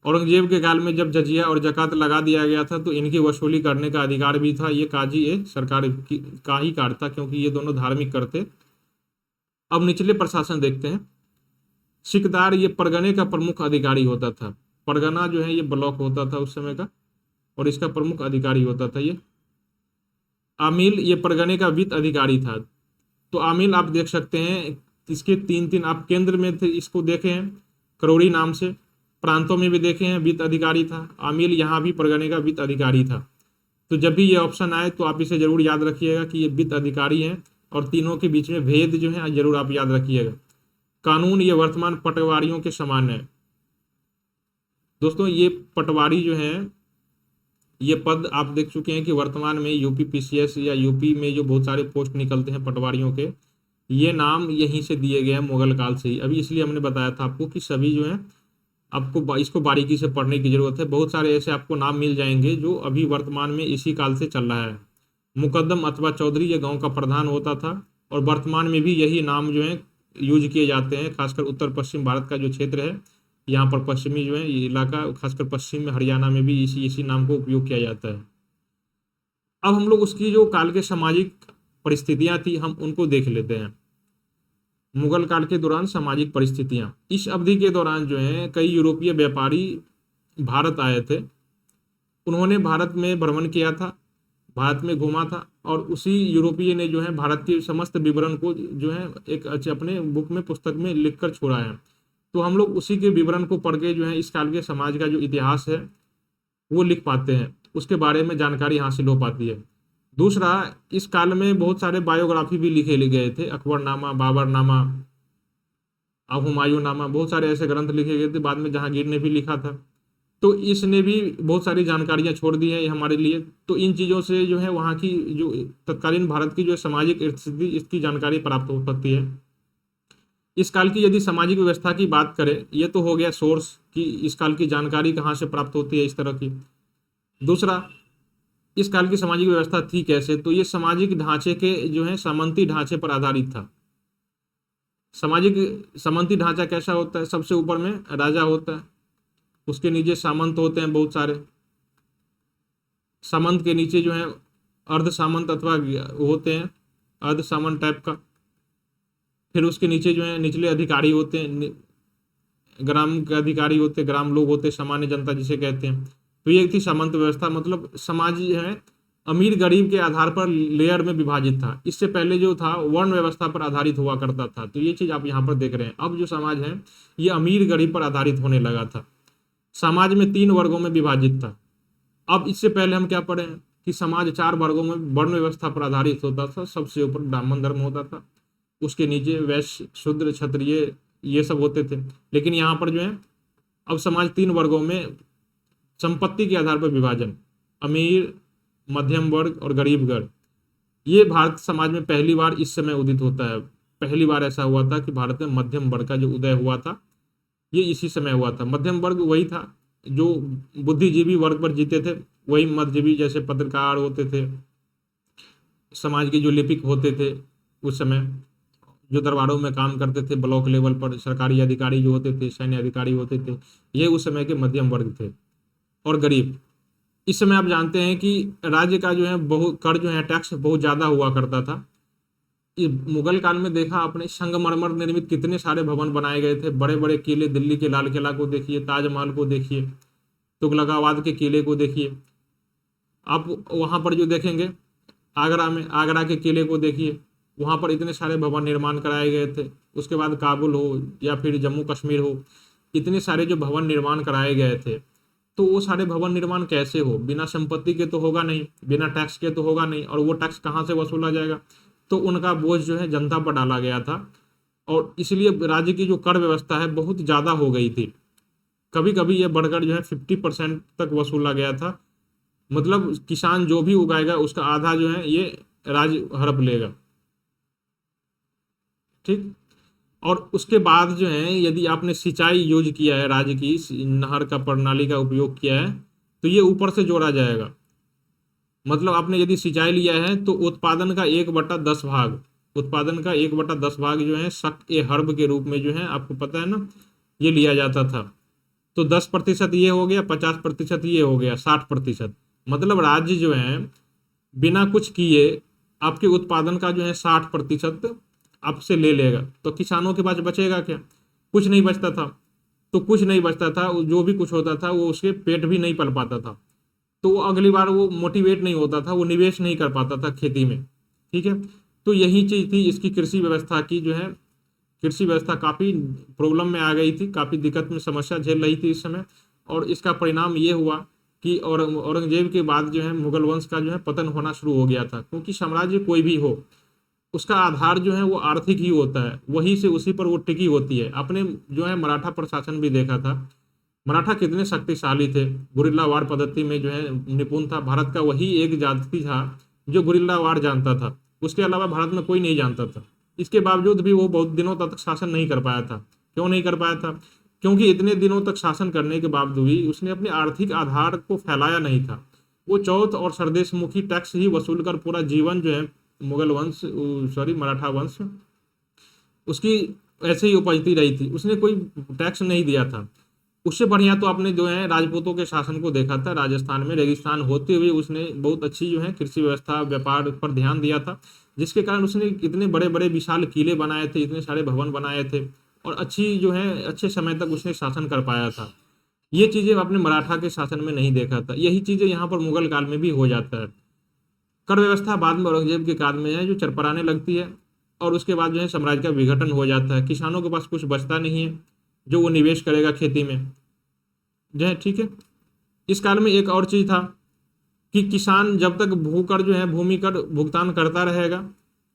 औरंगजेब के काल में जब जजिया और जकात लगा दिया गया था तो इनकी वसूली करने का अधिकार भी था, ये काजी ए सरकार का ही कार्य था, क्योंकि ये दोनों धार्मिक करते। अब निचले प्रशासन देखते हैं। सिकदार ये परगने का प्रमुख अधिकारी होता था, परगना जो है ये ब्लॉक होता था उस समय का, और इसका प्रमुख अधिकारी होता था ये। आमिल ये परगने का वित्त अधिकारी था। तो आमिल आप देख सकते हैं, इसके तीन तीन आप केंद्र में थे, इसको देखे हैं करोड़ी नाम से, प्रांतों में भी देखे हैं वित्त अधिकारी था। आमिल यहाँ भी परगने का वित्त अधिकारी था। तो जब भी ये ऑप्शन आए तो आप इसे जरूर याद रखिएगा कि ये वित्त अधिकारी हैं, और तीनों के बीच में भेद जो है जरूर आप याद रखिएगा। कानून ये वर्तमान पटवारियों के समान है। दोस्तों ये पटवारी जो है ये पद आप देख चुके हैं कि वर्तमान में यूपी पीसीएस या यूपी में जो बहुत सारे पोस्ट निकलते हैं पटवारियों के, ये नाम यहीं से दिए गए हैं मुगल काल से ही। अभी इसलिए हमने बताया था आपको कि सभी जो है आपको इसको बारीकी से पढ़ने की जरूरत है। बहुत सारे ऐसे आपको नाम मिल जाएंगे जो अभी वर्तमान में इसी काल से चल रहा है। मुकद्दम अथवा चौधरी ये गांव का प्रधान होता था, और वर्तमान में भी यही नाम जो है यूज किए जाते हैं, खासकर उत्तर पश्चिम भारत का जो क्षेत्र है यहाँ पर, पश्चिमी जो है ये इलाका, खासकर पश्चिम में हरियाणा में भी इसी नाम को उपयोग किया जाता है। अब हम लोग उसकी जो काल के सामाजिक परिस्थितियां थी हम उनको देख लेते हैं। मुगल काल के दौरान सामाजिक परिस्थितियां, इस अवधि के दौरान जो है कई यूरोपीय व्यापारी भारत आए थे। उन्होंने भारत में भ्रमण किया था, भारत में घूमा था, और उसी यूरोपीय ने जो है भारत के समस्त विवरण को जो है एक अपने बुक में, पुस्तक में लिख कर छोड़ा है। तो हम लोग उसी के विवरण को पढ़ के जो है इस काल के समाज का जो इतिहास है वो लिख पाते हैं, उसके बारे में जानकारी हासिल हो पाती है। दूसरा, इस काल में बहुत सारे बायोग्राफी भी लिखे गए थे, अकबरनामा, बाबरनामा, हुमायूंनामा, बहुत सारे ऐसे ग्रंथ लिखे गए थे। बाद में जहांगीर ने भी लिखा था, तो इसने भी बहुत सारी जानकारियां छोड़ दी है हमारे लिए। तो इन चीज़ों से जो है वहाँ की जो तत्कालीन भारत की जो सामाजिक स्थिति, इसकी जानकारी प्राप्त हो सकती है। इस काल की यदि सामाजिक व्यवस्था की बात करें, ये तो हो गया सोर्स कि इस काल की जानकारी कहाँ से प्राप्त होती है इस तरह की। दूसरा, इस काल की सामाजिक व्यवस्था थी कैसे, तो ये सामाजिक ढांचे के जो है सामंती ढांचे पर आधारित था। सामाजिक सामंती ढांचा कैसा होता है, सबसे ऊपर में राजा होता है, उसके नीचे सामंत होते हैं बहुत सारे, सामंत के नीचे जो है अर्ध सामंत अथवा होते हैं, अर्ध सामंत टाइप का। फिर उसके नीचे जो है निचले अधिकारी होते हैं, ग्राम के अधिकारी होते, ग्राम लोग होते, सामान्य जनता जिसे कहते हैं। तो ये थी सामंत व्यवस्था, मतलब समाज जो है अमीर गरीब के आधार पर लेयर में विभाजित था। इससे पहले जो था वर्ण व्यवस्था पर आधारित हुआ करता था। तो ये चीज आप यहाँ पर देख रहे हैं। अब जो समाज है ये अमीर गरीब पर आधारित होने लगा था। समाज में 3 वर्गों में विभाजित था। अब इससे पहले हम क्या पढ़े हैं कि समाज 4 वर्गों में वर्ण व्यवस्था पर आधारित होता था। सबसे ऊपर ब्राह्मण धर्म होता था, उसके नीचे वैश्य, शूद्र, क्षत्रिय ये सब होते थे। लेकिन यहाँ पर जो है अब समाज 3 वर्गों में संपत्ति के आधार पर विभाजन, अमीर, मध्यम वर्ग और गरीब वर्ग। ये भारत समाज में पहली बार इस समय उदित होता है। पहली बार ऐसा हुआ था कि भारत में मध्यम वर्ग का जो उदय हुआ था ये इसी समय हुआ था। मध्यम वर्ग वही था जो बुद्धिजीवी वर्ग पर जीते थे, वही मध्यजीवी जैसे पत्रकार होते थे, समाज के जो लिपिक होते थे उस समय, जो दरबारों में काम करते थे, ब्लॉक लेवल पर सरकारी अधिकारी जो होते थे, सैन्य अधिकारी होते थे, ये उस समय के मध्यम वर्ग थे। और गरीब, इस समय आप जानते हैं कि राज्य का जो है बहुत कर जो है टैक्स बहुत ज्यादा हुआ करता था। मुगल काल में देखा आपने संगमरमर निर्मित कितने सारे भवन बनाए गए थे, बड़े बड़े किले, दिल्ली के लाल किला को देखिए, ताजमहल को देखिए, तुगलकाबाद के किले को देखिए। आप वहाँ पर जो देखेंगे, आगरा में, आगरा के किले को देखिए, वहाँ पर इतने सारे भवन निर्माण कराए गए थे। उसके बाद काबुल हो या फिर जम्मू कश्मीर हो, इतने सारे जो भवन निर्माण कराए गए थे। तो वो सारे भवन निर्माण कैसे हो? बिना संपत्ति के तो होगा नहीं, बिना टैक्स के तो होगा नहीं, और वो टैक्स कहाँ से वसूला जाएगा? तो उनका बोझ जो है जनता पर डाला गया था, और इसलिए राज्य की जो कर व्यवस्था है बहुत ज़्यादा हो गई थी। कभी कभी ये बढ़कर जो है 50% तक वसूला गया था। मतलब किसान जो भी उगाएगा उसका आधा जो है ये राज्य हड़प लेगा। ठीक। और उसके बाद जो है यदि आपने सिंचाई यूज किया है, राज्य की नहर का प्रणाली का उपयोग किया है, तो ये ऊपर से जोड़ा जाएगा। मतलब आपने यदि सिंचाई लिया है तो उत्पादन का 1/10 भाग, उत्पादन का 1/10 भाग जो है शक ए हर्ब के रूप में जो है, आपको पता है ना, ये लिया जाता था। तो 10% ये हो गया, 50% ये हो गया, 60%। मतलब राज्य जो है बिना कुछ किए आपके उत्पादन का जो है 60% आपसे ले लेगा। तो किसानों के पास बचेगा क्या? कुछ नहीं बचता था। तो कुछ नहीं बचता था, जो भी कुछ होता था वो उसके पेट भी नहीं पल पाता था। तो वो अगली बार वो मोटिवेट नहीं होता था, वो निवेश नहीं कर पाता था खेती में। ठीक है। तो यही चीज थी इसकी कृषि व्यवस्था की, जो है कृषि व्यवस्था काफी प्रॉब्लम में आ गई थी, काफी दिक्कत में समस्या झेल रही थी इस समय। और इसका परिणाम ये हुआ कि औरंगजेब के बाद जो है मुगल वंश का जो है पतन होना शुरू हो गया था। क्योंकि साम्राज्य कोई भी हो, उसका आधार जो है वो आर्थिक ही होता है, वही से उसी पर वो टिकी होती है। आपने जो है मराठा प्रशासन भी देखा था, मराठा कितने शक्तिशाली थे, गुरिल्ला वार पद्धति में जो है निपुण था। भारत का वही एक जाति था जो गुरिल्ला वार जानता था, उसके अलावा भारत में कोई नहीं जानता था। इसके बावजूद भी वो बहुत दिनों तक शासन नहीं कर पाया था। क्यों नहीं कर पाया था? क्योंकि इतने दिनों तक शासन करने के बावजूद भी उसने अपने आर्थिक आधार को फैलाया नहीं था। वो चौथ और सरदेशमुखी टैक्स ही वसूल कर पूरा जीवन जो है मुगल वंश, सॉरी मराठा वंश, उसकी ऐसे ही उपजती रही थी। उसने कोई टैक्स नहीं दिया था। उससे बढ़िया तो आपने जो है राजपूतों के शासन को देखा था, राजस्थान में रेगिस्तान होते हुए उसने बहुत अच्छी जो है कृषि व्यवस्था, व्यापार पर ध्यान दिया था, जिसके कारण उसने इतने बड़े बड़े विशाल किले बनाए थे, इतने सारे भवन बनाए थे, और अच्छी जो है अच्छे समय तक उसने शासन कर पाया था। ये चीजें आपने मराठा के शासन में नहीं देखा था। यही चीजें यहाँ पर मुगल काल में भी हो जाता है। कर व्यवस्था बाद में औरंगजेब के काल में है जो चरपराने लगती है, और उसके बाद जो है साम्राज्य का विघटन हो जाता है। किसानों के पास कुछ बचता नहीं है जो वो निवेश करेगा खेती में, जो है। ठीक है। इस काल में एक और चीज था कि किसान जब तक भूकर जो है भूमि कर भुगतान करता रहेगा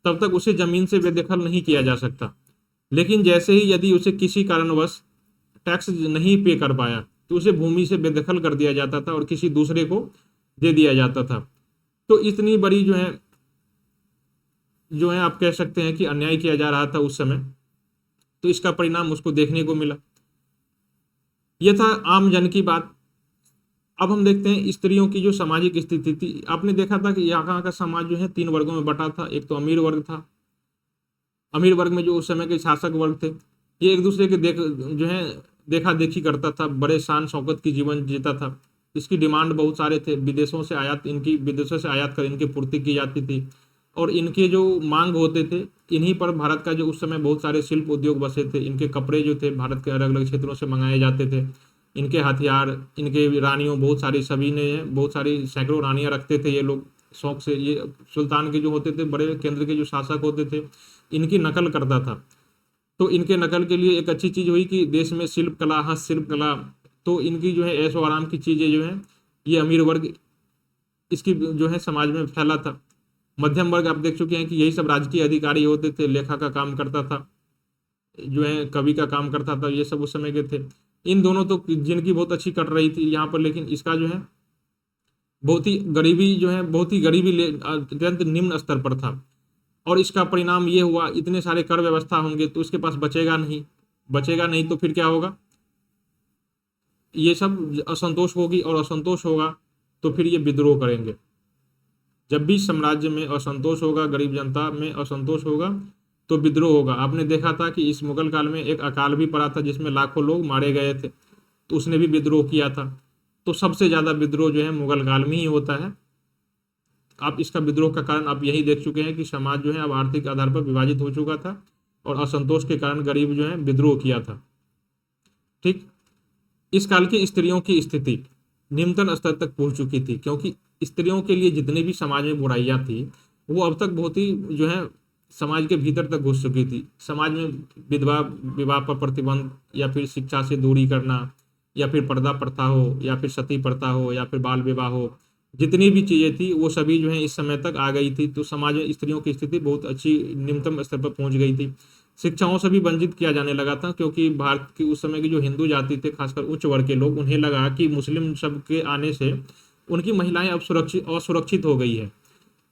तब तक उसे जमीन से बेदखल नहीं किया जा सकता। लेकिन जैसे ही यदि उसे किसी कारणवश टैक्स नहीं पे कर पाया तो उसे भूमि से बेदखल कर दिया जाता था और किसी दूसरे को दे दिया जाता था। तो इतनी बड़ी जो है आप कह सकते हैं कि अन्याय किया जा रहा था उस समय। तो इसका परिणाम उसको देखने को मिला। यह था आम जन की बात। अब हम देखते हैं स्त्रियों की जो सामाजिक स्थिति थी। आपने देखा था कि यहाँ का समाज जो है 3 वर्गों में बटा था। एक तो अमीर वर्ग था, अमीर वर्ग में जो उस समय के शासक वर्ग थे, ये एक दूसरे के जो है देखा देखी करता था, बड़े शान शौकत की जीवन जीता था। इसकी डिमांड बहुत सारे थे, विदेशों से आयात कर इनकी पूर्ति की जाती थी, और इनके जो मांग होते थे, इन्हीं पर भारत का जो उस समय बहुत सारे शिल्प उद्योग बसे थे। इनके कपड़े जो थे भारत के अलग अलग क्षेत्रों से मंगाए जाते थे, इनके हथियार, इनके रानियों, बहुत सारी, सभी ने बहुत सारी सैकड़ों रानियां रखते थे ये लोग शौक से। ये सुल्तान के जो होते थे, बड़े केंद्र के जो शासक होते थे, इनकी नकल करता था। तो इनके नकल के लिए एक अच्छी चीज हुई कि देश में शिल्प कला, हस्तशिल्प कला, तो इनकी जो है ऐशो आराम की चीजें जो है ये अमीर वर्ग इसकी जो है समाज में फैला था। मध्यम वर्ग आप देख चुके हैं कि यही सब राजकीय अधिकारी होते थे, लेखा का काम करता था, जो है कवि का काम करता था, ये सब उस समय के थे। इन दोनों तो जिनकी बहुत अच्छी कट रही थी यहाँ पर, लेकिन इसका जो है बहुत ही गरीबी जो है, बहुत ही गरीबी अत्यंत निम्न स्तर पर था। और इसका परिणाम ये हुआ, इतने सारे कर व्यवस्था होंगे तो उसके पास बचेगा नहीं, बचेगा नहीं तो फिर क्या होगा? ये सब असंतोष होगी, और असंतोष होगा तो फिर ये विद्रोह करेंगे। जब भी साम्राज्य में असंतोष होगा, गरीब जनता में असंतोष होगा, तो विद्रोह होगा। आपने देखा था कि इस मुगल काल में एक अकाल भी पड़ा था जिसमें लाखों लोग मारे गए थे, तो उसने भी विद्रोह किया था। तो सबसे ज्यादा विद्रोह जो है मुगल काल में ही होता है। आप इसका विद्रोह का कारण आप यही देख चुके हैं कि समाज जो है अब आर्थिक आधार पर विभाजित हो चुका था, और असंतोष के कारण गरीब जो है विद्रोह किया था। ठीक। इस काल की स्त्रियों की स्थिति निम्नतम स्तर तक पहुंच चुकी थी, क्योंकि स्त्रियों के लिए जितनी भी समाज में बुराइयां थी वो अब तक बहुत ही जो है समाज के भीतर तक घुस चुकी थी। समाज में विधवा विवाह पर प्रतिबंध, या फिर शिक्षा से दूरी करना, या फिर पर्दा प्रथा हो, या फिर सती प्रथा हो, या फिर बाल विवाह हो, जितनी भी चीजें थी वो सभी जो है इस समय तक आ गई थी। तो समाज में स्त्रियों की स्थिति बहुत अच्छी निम्नतम स्तर पर पहुंच गई थी। शिक्षाओं से भी वंचित किया जाने लगा था, क्योंकि भारत की उस समय की जो हिंदू जाति थे, खासकर उच्च वर्ग के लोग, उन्हें लगा कि मुस्लिम सब के आने से उनकी महिलाएं अब असुरक्षित हो गई है।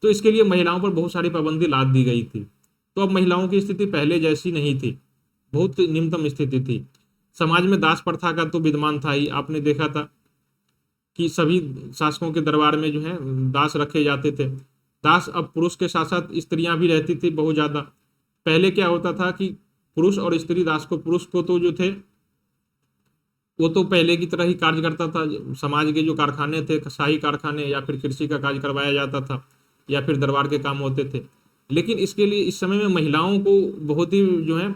तो इसके लिए महिलाओं पर बहुत सारी पाबंदी लाद दी गई थी। तो अब महिलाओं की स्थिति पहले जैसी नहीं थी, बहुत निम्नतम स्थिति थी। समाज में दास प्रथा का तो विद्यमान था ही। आपने देखा था कि सभी शासकों के दरबार में जो है दास रखे जाते थे। दास अब पुरुष के साथ साथ स्त्रियां भी रहती थी बहुत ज्यादा। पहले क्या होता था कि पुरुष और स्त्री दास को, पुरुष को तो जो थे वो तो पहले की तरह ही कार्य करता था। समाज के जो कारखाने थे, शाही कारखाने, या फिर कृषि का कार्य करवाया जाता था, या फिर दरबार के काम होते थे। लेकिन इसके लिए इस समय में महिलाओं को बहुत ही जो है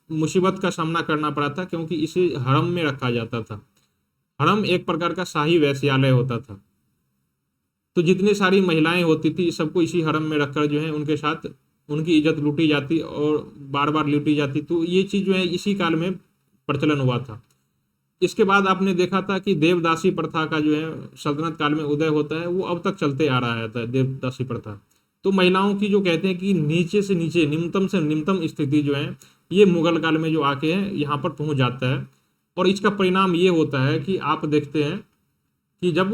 मुसीबत का सामना करना पड़ा था, क्योंकि इसे हरम में रखा जाता था। हरम एक प्रकार का शाही वैश्यालय होता था। तो जितनी सारी महिलाएं होती थी सबको इसी हरम में रखकर जो है उनके साथ उनकी इज्जत लूटी जाती और बार बार लूटी जाती। तो ये चीज जो है इसी काल में प्रचलन हुआ था। इसके बाद आपने देखा था कि देवदासी प्रथा का जो है सल्तनत काल में उदय होता है। वो अब तक चलते आ रहा है देवदासी प्रथा। तो महिलाओं की जो कहते हैं कि नीचे से नीचे, निम्नतम से निम्नतम स्थिति जो है ये मुगल काल में जो आके है यहाँ पर पहुंच जाता है। और इसका परिणाम ये होता है कि आप देखते हैं कि जब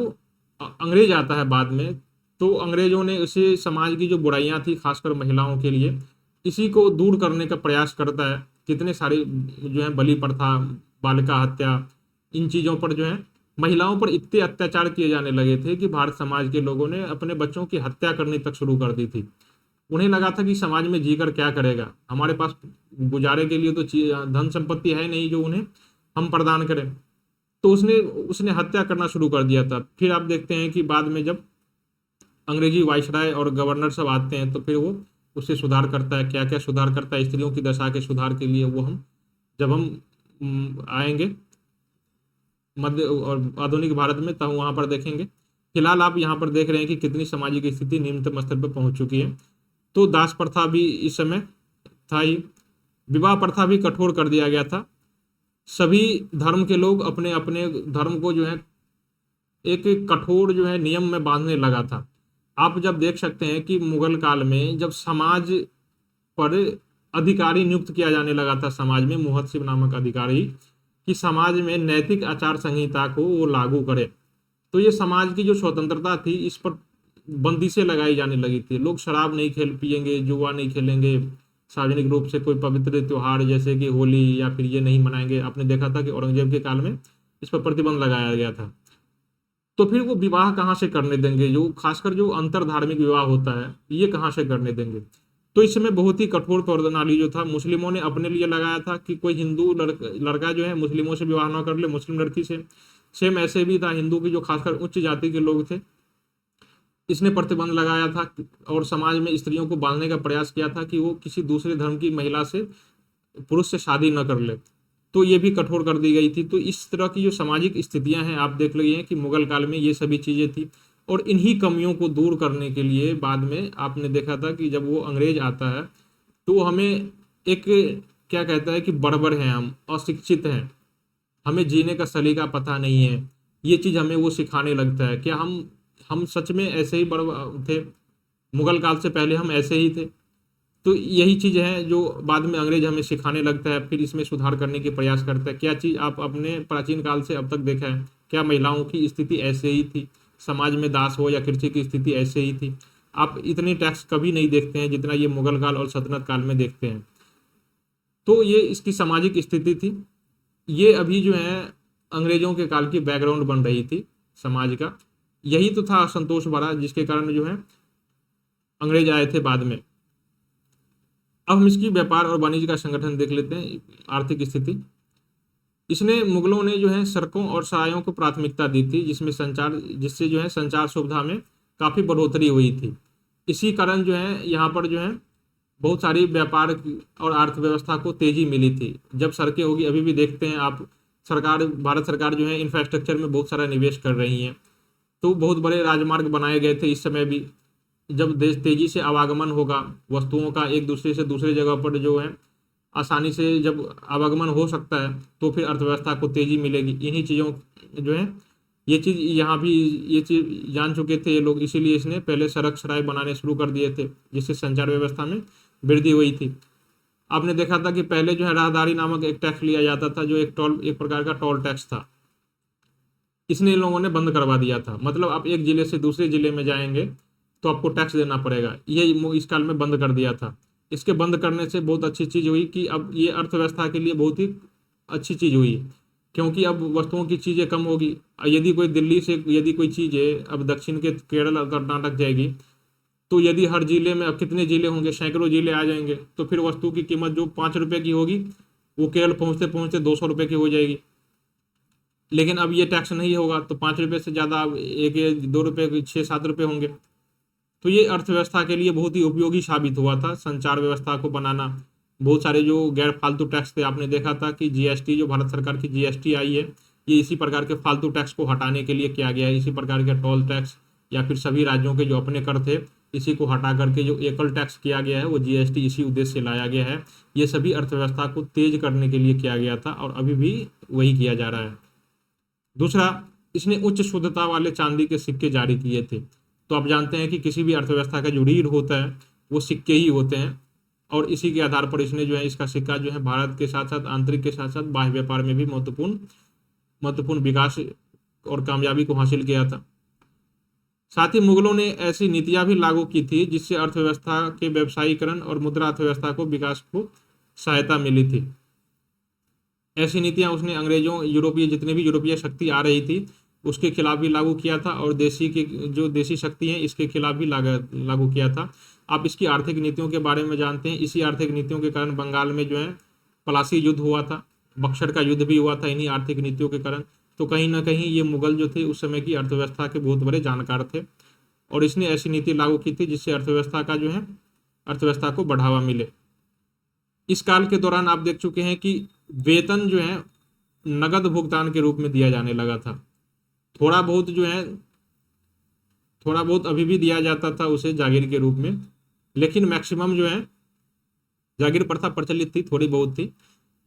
अंग्रेज आता है बाद में, तो अंग्रेजों ने इसे समाज की जो बुराइयां थी खासकर महिलाओं के लिए, इसी को दूर करने का प्रयास करता है। कितने सारे जो है बलि प्रथा, बालिका हत्या, इन चीजों पर जो है महिलाओं पर इतने अत्याचार किए जाने लगे थे कि भारत समाज के लोगों ने अपने बच्चों की हत्या करनी तक शुरू कर दी थी। उन्हें लगा था कि समाज में जीकर क्या करेगा, हमारे पास गुजारे के लिए तो धन संपत्ति है नहीं जो उन्हें हम प्रदान करें। तो उसने उसने हत्या करना शुरू कर दिया था। फिर आप देखते हैं कि बाद में जब अंग्रेजी वाइसराय और गवर्नर सब आते हैं तो फिर वो उससे सुधार करता है। क्या क्या सुधार करता है स्त्रियों की दशा के सुधार के लिए, वो हम जब हम आएंगे मध्य और आधुनिक भारत में तब वहां पर देखेंगे। फिलहाल आप यहाँ पर देख रहे हैं कि कितनी सामाजिक स्थिति निम्नतम स्तर पर पहुंच चुकी है। तो दास प्रथा भी इस समय था ही। विवाह प्रथा भी कठोर कर दिया गया था। सभी धर्म के लोग अपने अपने धर्म को जो है एक एक कठोर जो है नियम में बांधने लगा था। आप जब देख सकते हैं कि मुगल काल में जब समाज पर अधिकारी नियुक्त किया जाने लगा था, समाज में मुहत्सिब नामक अधिकारी, कि समाज में नैतिक आचार संहिता को वो लागू करे, तो ये समाज की जो स्वतंत्रता थी इस पर बंदिशें लगाई जाने लगी थी। लोग शराब नहीं खेल पिएंगे, जुआ नहीं खेलेंगे, सार्वजनिक रूप से कोई पवित्र त्योहार जैसे कि होली या फिर ये नहीं मनाएंगे। आपने देखा था कि औरंगजेब के काल में इस पर प्रतिबंध लगाया गया था। तो फिर वो विवाह कहाँ से करने देंगे, जो खासकर जो अंतर धार्मिक विवाह होता है ये कहाँ से करने देंगे। तो इस समय बहुत ही कठोर प्रणाली जो था मुस्लिमों ने अपने लिए लगाया था कि कोई हिंदू लड़का जो है मुस्लिमों से विवाह ना कर ले, मुस्लिम लड़की से। सेम ऐसे भी था हिंदू की जो खासकर उच्च जाति के लोग थे, इसने प्रतिबंध लगाया था और समाज में स्त्रियों को बांधने का प्रयास किया था कि वो किसी दूसरे धर्म की महिला से, पुरुष से शादी न कर ले। तो ये भी कठोर कर दी गई थी। तो इस तरह की जो सामाजिक स्थितियां हैं आप देख रही हैं कि मुगल काल में ये सभी चीजें थी। और इन्हीं कमियों को दूर करने के लिए बाद में आपने देखा था कि जब वो अंग्रेज आता है तो हमें एक क्या कहता है कि बर्बर हैं, हम अशिक्षित हैं, हमें जीने का सलीका पता नहीं है, ये चीज हमें वो सिखाने लगता है। क्या हम सच में ऐसे ही बर्बर थे? मुगल काल से पहले हम ऐसे ही थे? तो यही चीज है जो बाद में अंग्रेज हमें सिखाने लगता है, फिर इसमें सुधार करने की प्रयास करता है। क्या चीज आप अपने प्राचीन काल से अब तक देखा है? क्या महिलाओं की स्थिति ऐसे ही थी? समाज में दास हो या कृषि की स्थिति ऐसे ही थी? आप इतने टैक्स कभी नहीं देखते हैं जितना ये मुगल काल और सल्तनत काल में देखते हैं। तो ये इसकी सामाजिक स्थिति थी। ये अभी जो है अंग्रेजों के काल की बैकग्राउंड बन रही थी समाज का। यही तो था असंतोष भरा जिसके कारण जो है अंग्रेज आए थे बाद में। अब हम इसकी व्यापार और वाणिज्य का संगठन देख लेते हैं, आर्थिक स्थिति। इसने मुगलों ने जो है सड़कों और सरायों को प्राथमिकता दी थी, जिससे जो है संचार सुविधा में काफी बढ़ोतरी हुई थी। इसी कारण जो है यहाँ पर जो है बहुत सारी व्यापार और अर्थव्यवस्था को तेजी मिली थी जब सड़कें होगी। अभी भी देखते हैं आप भारत सरकार जो है इंफ्रास्ट्रक्चर में बहुत सारा निवेश कर रही है। तो बहुत बड़े राजमार्ग बनाए गए थे इस समय भी। जब देश तेजी से आवागमन होगा वस्तुओं का एक दूसरे से दूसरे जगह पर जो है आसानी से जब आवागमन हो सकता है तो फिर अर्थव्यवस्था को तेजी मिलेगी। इन्हीं चीज़ों जो है ये चीज़ यहाँ भी ये चीज़ जान चुके थे ये लोग, इसीलिए इसने पहले सड़क सराय बनाने शुरू कर दिए थे जिससे संचार व्यवस्था में वृद्धि हुई थी। आपने देखा था कि पहले जो है राहदारी नामक एक टैक्स लिया जाता था जो एक प्रकार का टोल टैक्स था। इसने इन लोगों ने बंद करवा दिया था। मतलब आप एक जिले से दूसरे जिले में जाएंगे तो आपको टैक्स देना पड़ेगा, ये इस काल में बंद कर दिया था। इसके बंद करने से बहुत अच्छी चीज़ हुई कि अब ये अर्थव्यवस्था के लिए बहुत ही अच्छी चीज़ हुई, क्योंकि अब वस्तुओं की चीज़ें कम होगी। यदि कोई दिल्ली से यदि कोई चीज़ें अब दक्षिण के केरल और कर्नाटक जाएगी तो यदि हर जिले में अब कितने जिले होंगे, सैकड़ों जिले आ जाएंगे, तो फिर वस्तु की कीमत जो 5 रुपये की होगी वो केरल पहुँचते पहुँचते 200 रुपये की हो जाएगी। लेकिन अब ये टैक्स नहीं होगा तो 5 रुपये से ज़्यादा अब 1-2 रुपये 6-7 रुपये होंगे। तो ये अर्थव्यवस्था के लिए बहुत ही उपयोगी साबित हुआ था संचार व्यवस्था को बनाना। बहुत सारे जो गैर फालतू टैक्स थे, आपने देखा था कि जीएसटी जो भारत सरकार की जीएसटी आई है ये इसी प्रकार के फालतू टैक्स को हटाने के लिए किया गया है। इसी प्रकार के टोल टैक्स या फिर सभी राज्यों के जो अपने कर थे इसी को हटा करके जो एकल टैक्स किया गया है वो जीएसटी इसी उद्देश्य से लाया गया है। ये सभी अर्थव्यवस्था को तेज करने के लिए किया गया था और अभी भी वही किया जा रहा है। दूसरा, इसने उच्च शुद्धता वाले चांदी के सिक्के जारी किए थे। तो आप जानते हैं कि किसी भी अर्थव्यवस्था का जो रीढ़ होता है वो सिक्के ही होते हैं और इसी के आधार पर इसने जो है इसका सिक्का जो है भारत के साथ साथ आंतरिक के साथ साथ बाह्य व्यापार में भी महत्वपूर्ण विकास और कामयाबी को हासिल किया था। साथ ही मुगलों ने ऐसी नीतियां भी लागू की थी जिससे अर्थव्यवस्था के व्यवसायीकरण और मुद्रा अर्थव्यवस्था को विकास को सहायता मिली थी। ऐसी नीतियां उसने अंग्रेजों यूरोपीय जितने भी यूरोपीय शक्ति आ रही थी उसके खिलाफ भी लागू किया था और देसी शक्ति हैं इसके खिलाफ भी लागू किया था। आप इसकी आर्थिक नीतियों के बारे में जानते हैं। इसी आर्थिक नीतियों के कारण बंगाल में जो है पलासी युद्ध हुआ था, बक्सर का युद्ध भी हुआ था इन्हीं आर्थिक नीतियों के कारण। तो कहीं ना कहीं ये मुगल जो थे उस समय की अर्थव्यवस्था के बहुत बड़े जानकार थे और इसने ऐसी नीति लागू की थी जिससे अर्थव्यवस्था को बढ़ावा मिले। इस काल के दौरान आप देख चुके हैं कि वेतन जो है नगद भुगतान के रूप में दिया जाने लगा था। थोड़ा बहुत अभी भी दिया जाता था उसे जागीर के रूप में, लेकिन मैक्सिमम जो है जागीर प्रथा प्रचलित थी, थोड़ी बहुत थी,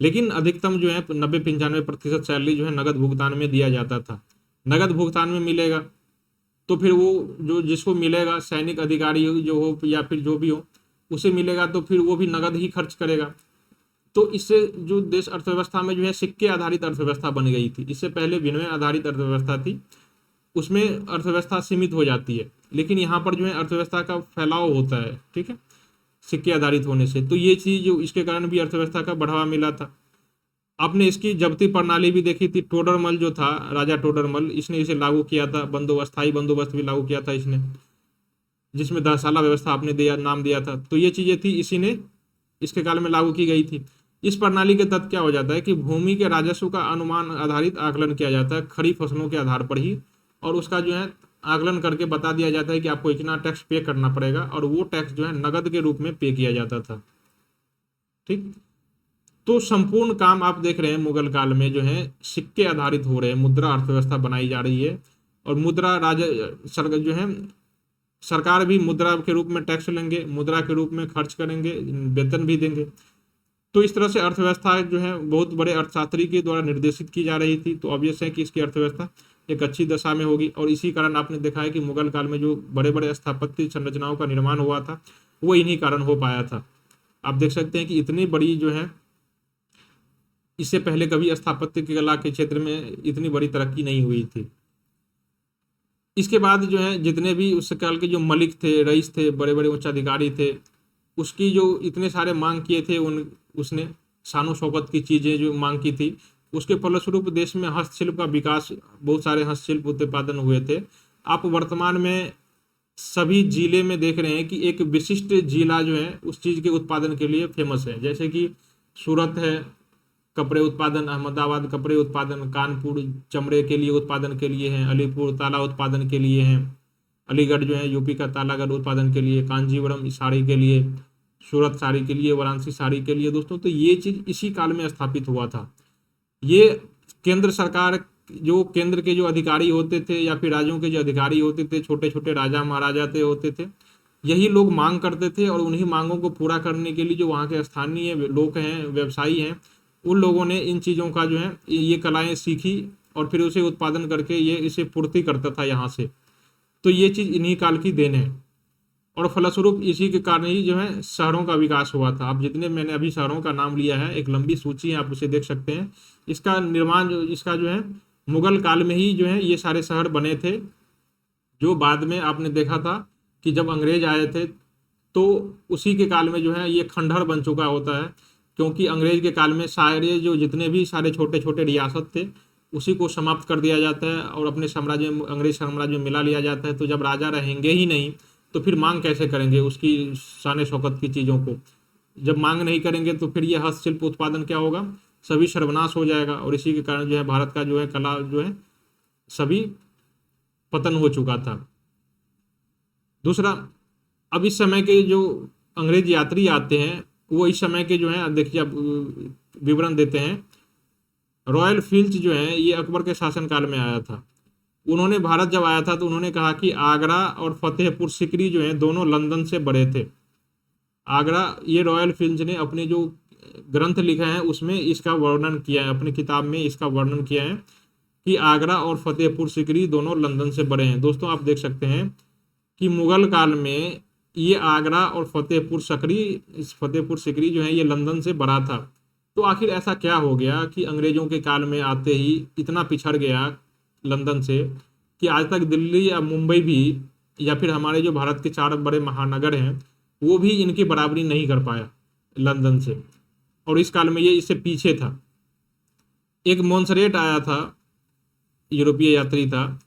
लेकिन अधिकतम जो है 90-95% सैलरी जो है नगद भुगतान में दिया जाता था। नगद भुगतान में मिलेगा तो फिर वो जो जिसको मिलेगा सैनिक अधिकारी जो हो या फिर जो भी हो उसे मिलेगा तो फिर वो भी नगद ही खर्च करेगा। तो इससे जो देश अर्थव्यवस्था में जो है सिक्के आधारित अर्थव्यवस्था बन गई थी। इससे पहले विनिमय आधारित अर्थव्यवस्था थी, उसमें अर्थव्यवस्था सीमित हो जाती है, लेकिन यहाँ पर जो है अर्थव्यवस्था का फैलाव होता है, ठीक है, सिक्के आधारित होने से। तो ये चीज जो इसके कारण भी अर्थव्यवस्था का बढ़ावा मिला था। आपने इसकी जब्ती प्रणाली भी देखी थी। टोडरमल जो था, राजा टोडरमल, इसने इसे लागू किया था। स्थायी बंदोबस्त भी लागू किया था इसने, जिसमें दहसाला व्यवस्था आपने नाम दिया था। तो ये चीजें थी इसी ने इसके काल में लागू की गई थी। इस प्रणाली के तहत क्या हो जाता है कि भूमि के राजस्व का अनुमान आधारित आकलन किया जाता है खड़ी फसलों के आधार पर ही, और उसका जो है आकलन करके बता दिया जाता है कि आपको इतना टैक्स पे करना पड़ेगा, और वो टैक्स जो है नगद के रूप में पे किया जाता था। ठीक, तो संपूर्ण काम आप देख रहे हैं मुगल काल में जो है सिक्के आधारित हो रहे हैं, मुद्रा अर्थव्यवस्था बनाई जा रही है, और मुद्रा जो है सरकार भी मुद्रा के रूप में टैक्स लेंगे, मुद्रा के रूप में खर्च करेंगे, वेतन भी देंगे। तो इस तरह से अर्थव्यवस्था जो है बहुत बड़े अर्थशास्त्री के द्वारा निर्देशित की जा रही थी। तो ऑब्वियस है कि इसकी अर्थव्यवस्था एक अच्छी दशा में होगी, और इसी कारण आपने देखा है कि मुगल काल में जो बड़े बड़े स्थापत्य संरचनाओं का निर्माण हुआ था वो इन्हीं कारण हो पाया था। आप देख सकते हैं कि इतनी बड़ी जो है इससे पहले कभी स्थापत्य की कला के क्षेत्र में इतनी बड़ी तरक्की नहीं हुई थी। इसके बाद जो है जितने भी उस काल के जो मलिक थे, रईस थे, बड़े बड़े उच्चाधिकारी थे, उसकी जो इतने सारे मांग किए थे उसने शानो शौकत की चीजें जो मांग की थी, उसके फलस्वरूप देश में हस्तशिल्प का विकास, बहुत सारे हस्तशिल्प उत्पादन हुए थे। आप वर्तमान में सभी जिले में देख रहे हैं कि एक विशिष्ट जिला जो है उस चीज के उत्पादन के लिए फेमस है। जैसे कि सूरत है कपड़े उत्पादन, अहमदाबाद कपड़े उत्पादन, कानपुर चमड़े के लिए उत्पादन के लिए है, अलीपुर ताला उत्पादन के लिए है, अलीगढ़ जो है यूपी का तालागढ़ उत्पादन के लिए, कांजीवरम साड़ी के लिए, सूरत साड़ी के लिए, वाराणसी साड़ी के लिए। दोस्तों, तो ये चीज इसी काल में स्थापित हुआ था। ये केंद्र सरकार, जो केंद्र के जो अधिकारी होते थे या फिर राज्यों के जो अधिकारी होते थे, छोटे छोटे राजा महाराजा थे होते थे, यही लोग मांग करते थे और उन्हीं मांगों को पूरा करने के लिए जो वहाँ के स्थानीय लोग हैं, व्यवसायी हैं, उन लोगों ने इन चीज़ों का जो है ये कलाएं सीखी और फिर उसे उत्पादन करके ये इसे पूर्ति करता था यहाँ से। तो ये चीज़ इन्हीं काल की देन है और फलस्वरूप इसी के कारण ही जो है शहरों का विकास हुआ था। अब जितने मैंने अभी शहरों का नाम लिया है, एक लंबी सूची है, आप उसे देख सकते हैं। इसका निर्माण इसका जो है मुगल काल में ही जो है ये सारे शहर बने थे, जो बाद में आपने देखा था कि जब अंग्रेज आए थे तो उसी के काल में जो है ये खंडहर बन चुका होता है, क्योंकि अंग्रेज के काल में सारे जो जितने भी सारे छोटे छोटे रियासत थे उसी को समाप्त कर दिया जाता है और अपने साम्राज्य में, अंग्रेज साम्राज्य में मिला लिया जाता है। तो जब राजा रहेंगे ही नहीं तो फिर मांग कैसे करेंगे उसकी शान शौकत की चीज़ों को? जब मांग नहीं करेंगे तो फिर ये हस्तशिल्प उत्पादन क्या होगा? सभी सर्वनाश हो जाएगा और इसी के कारण जो है भारत का जो है कला जो है सभी पतन हो चुका था। दूसरा, अब इस समय के जो अंग्रेज यात्री आते हैं वो इस समय के जो है देखिए अब विवरण देते हैं। रॉयल फिल्च जो है ये अकबर के शासनकाल में आया था। उन्होंने भारत जब आया था तो उन्होंने कहा कि आगरा और फतेहपुर सिकरी जो है दोनों लंदन से बड़े थे। आगरा, ये रॉयल फिल्च ने अपने जो ग्रंथ लिखा है उसमें इसका वर्णन किया है, अपनी किताब में इसका वर्णन किया है कि आगरा और फतेहपुर सिकरी दोनों लंदन से बड़े हैं। दोस्तों आप देख सकते हैं कि मुगल काल में ये आगरा और फतेहपुर सिकरी जो है ये लंदन से बड़ा था। तो आखिर ऐसा क्या हो गया कि अंग्रेजों के काल में आते ही इतना पिछड़ गया लंदन से कि आज तक दिल्ली या मुंबई भी या फिर हमारे जो भारत के 4 बड़े महानगर हैं वो भी इनकी बराबरी नहीं कर पाया लंदन से, और इस काल में ये इससे पीछे था। एक मोन्सरेट आया था, यूरोपीय यात्री था।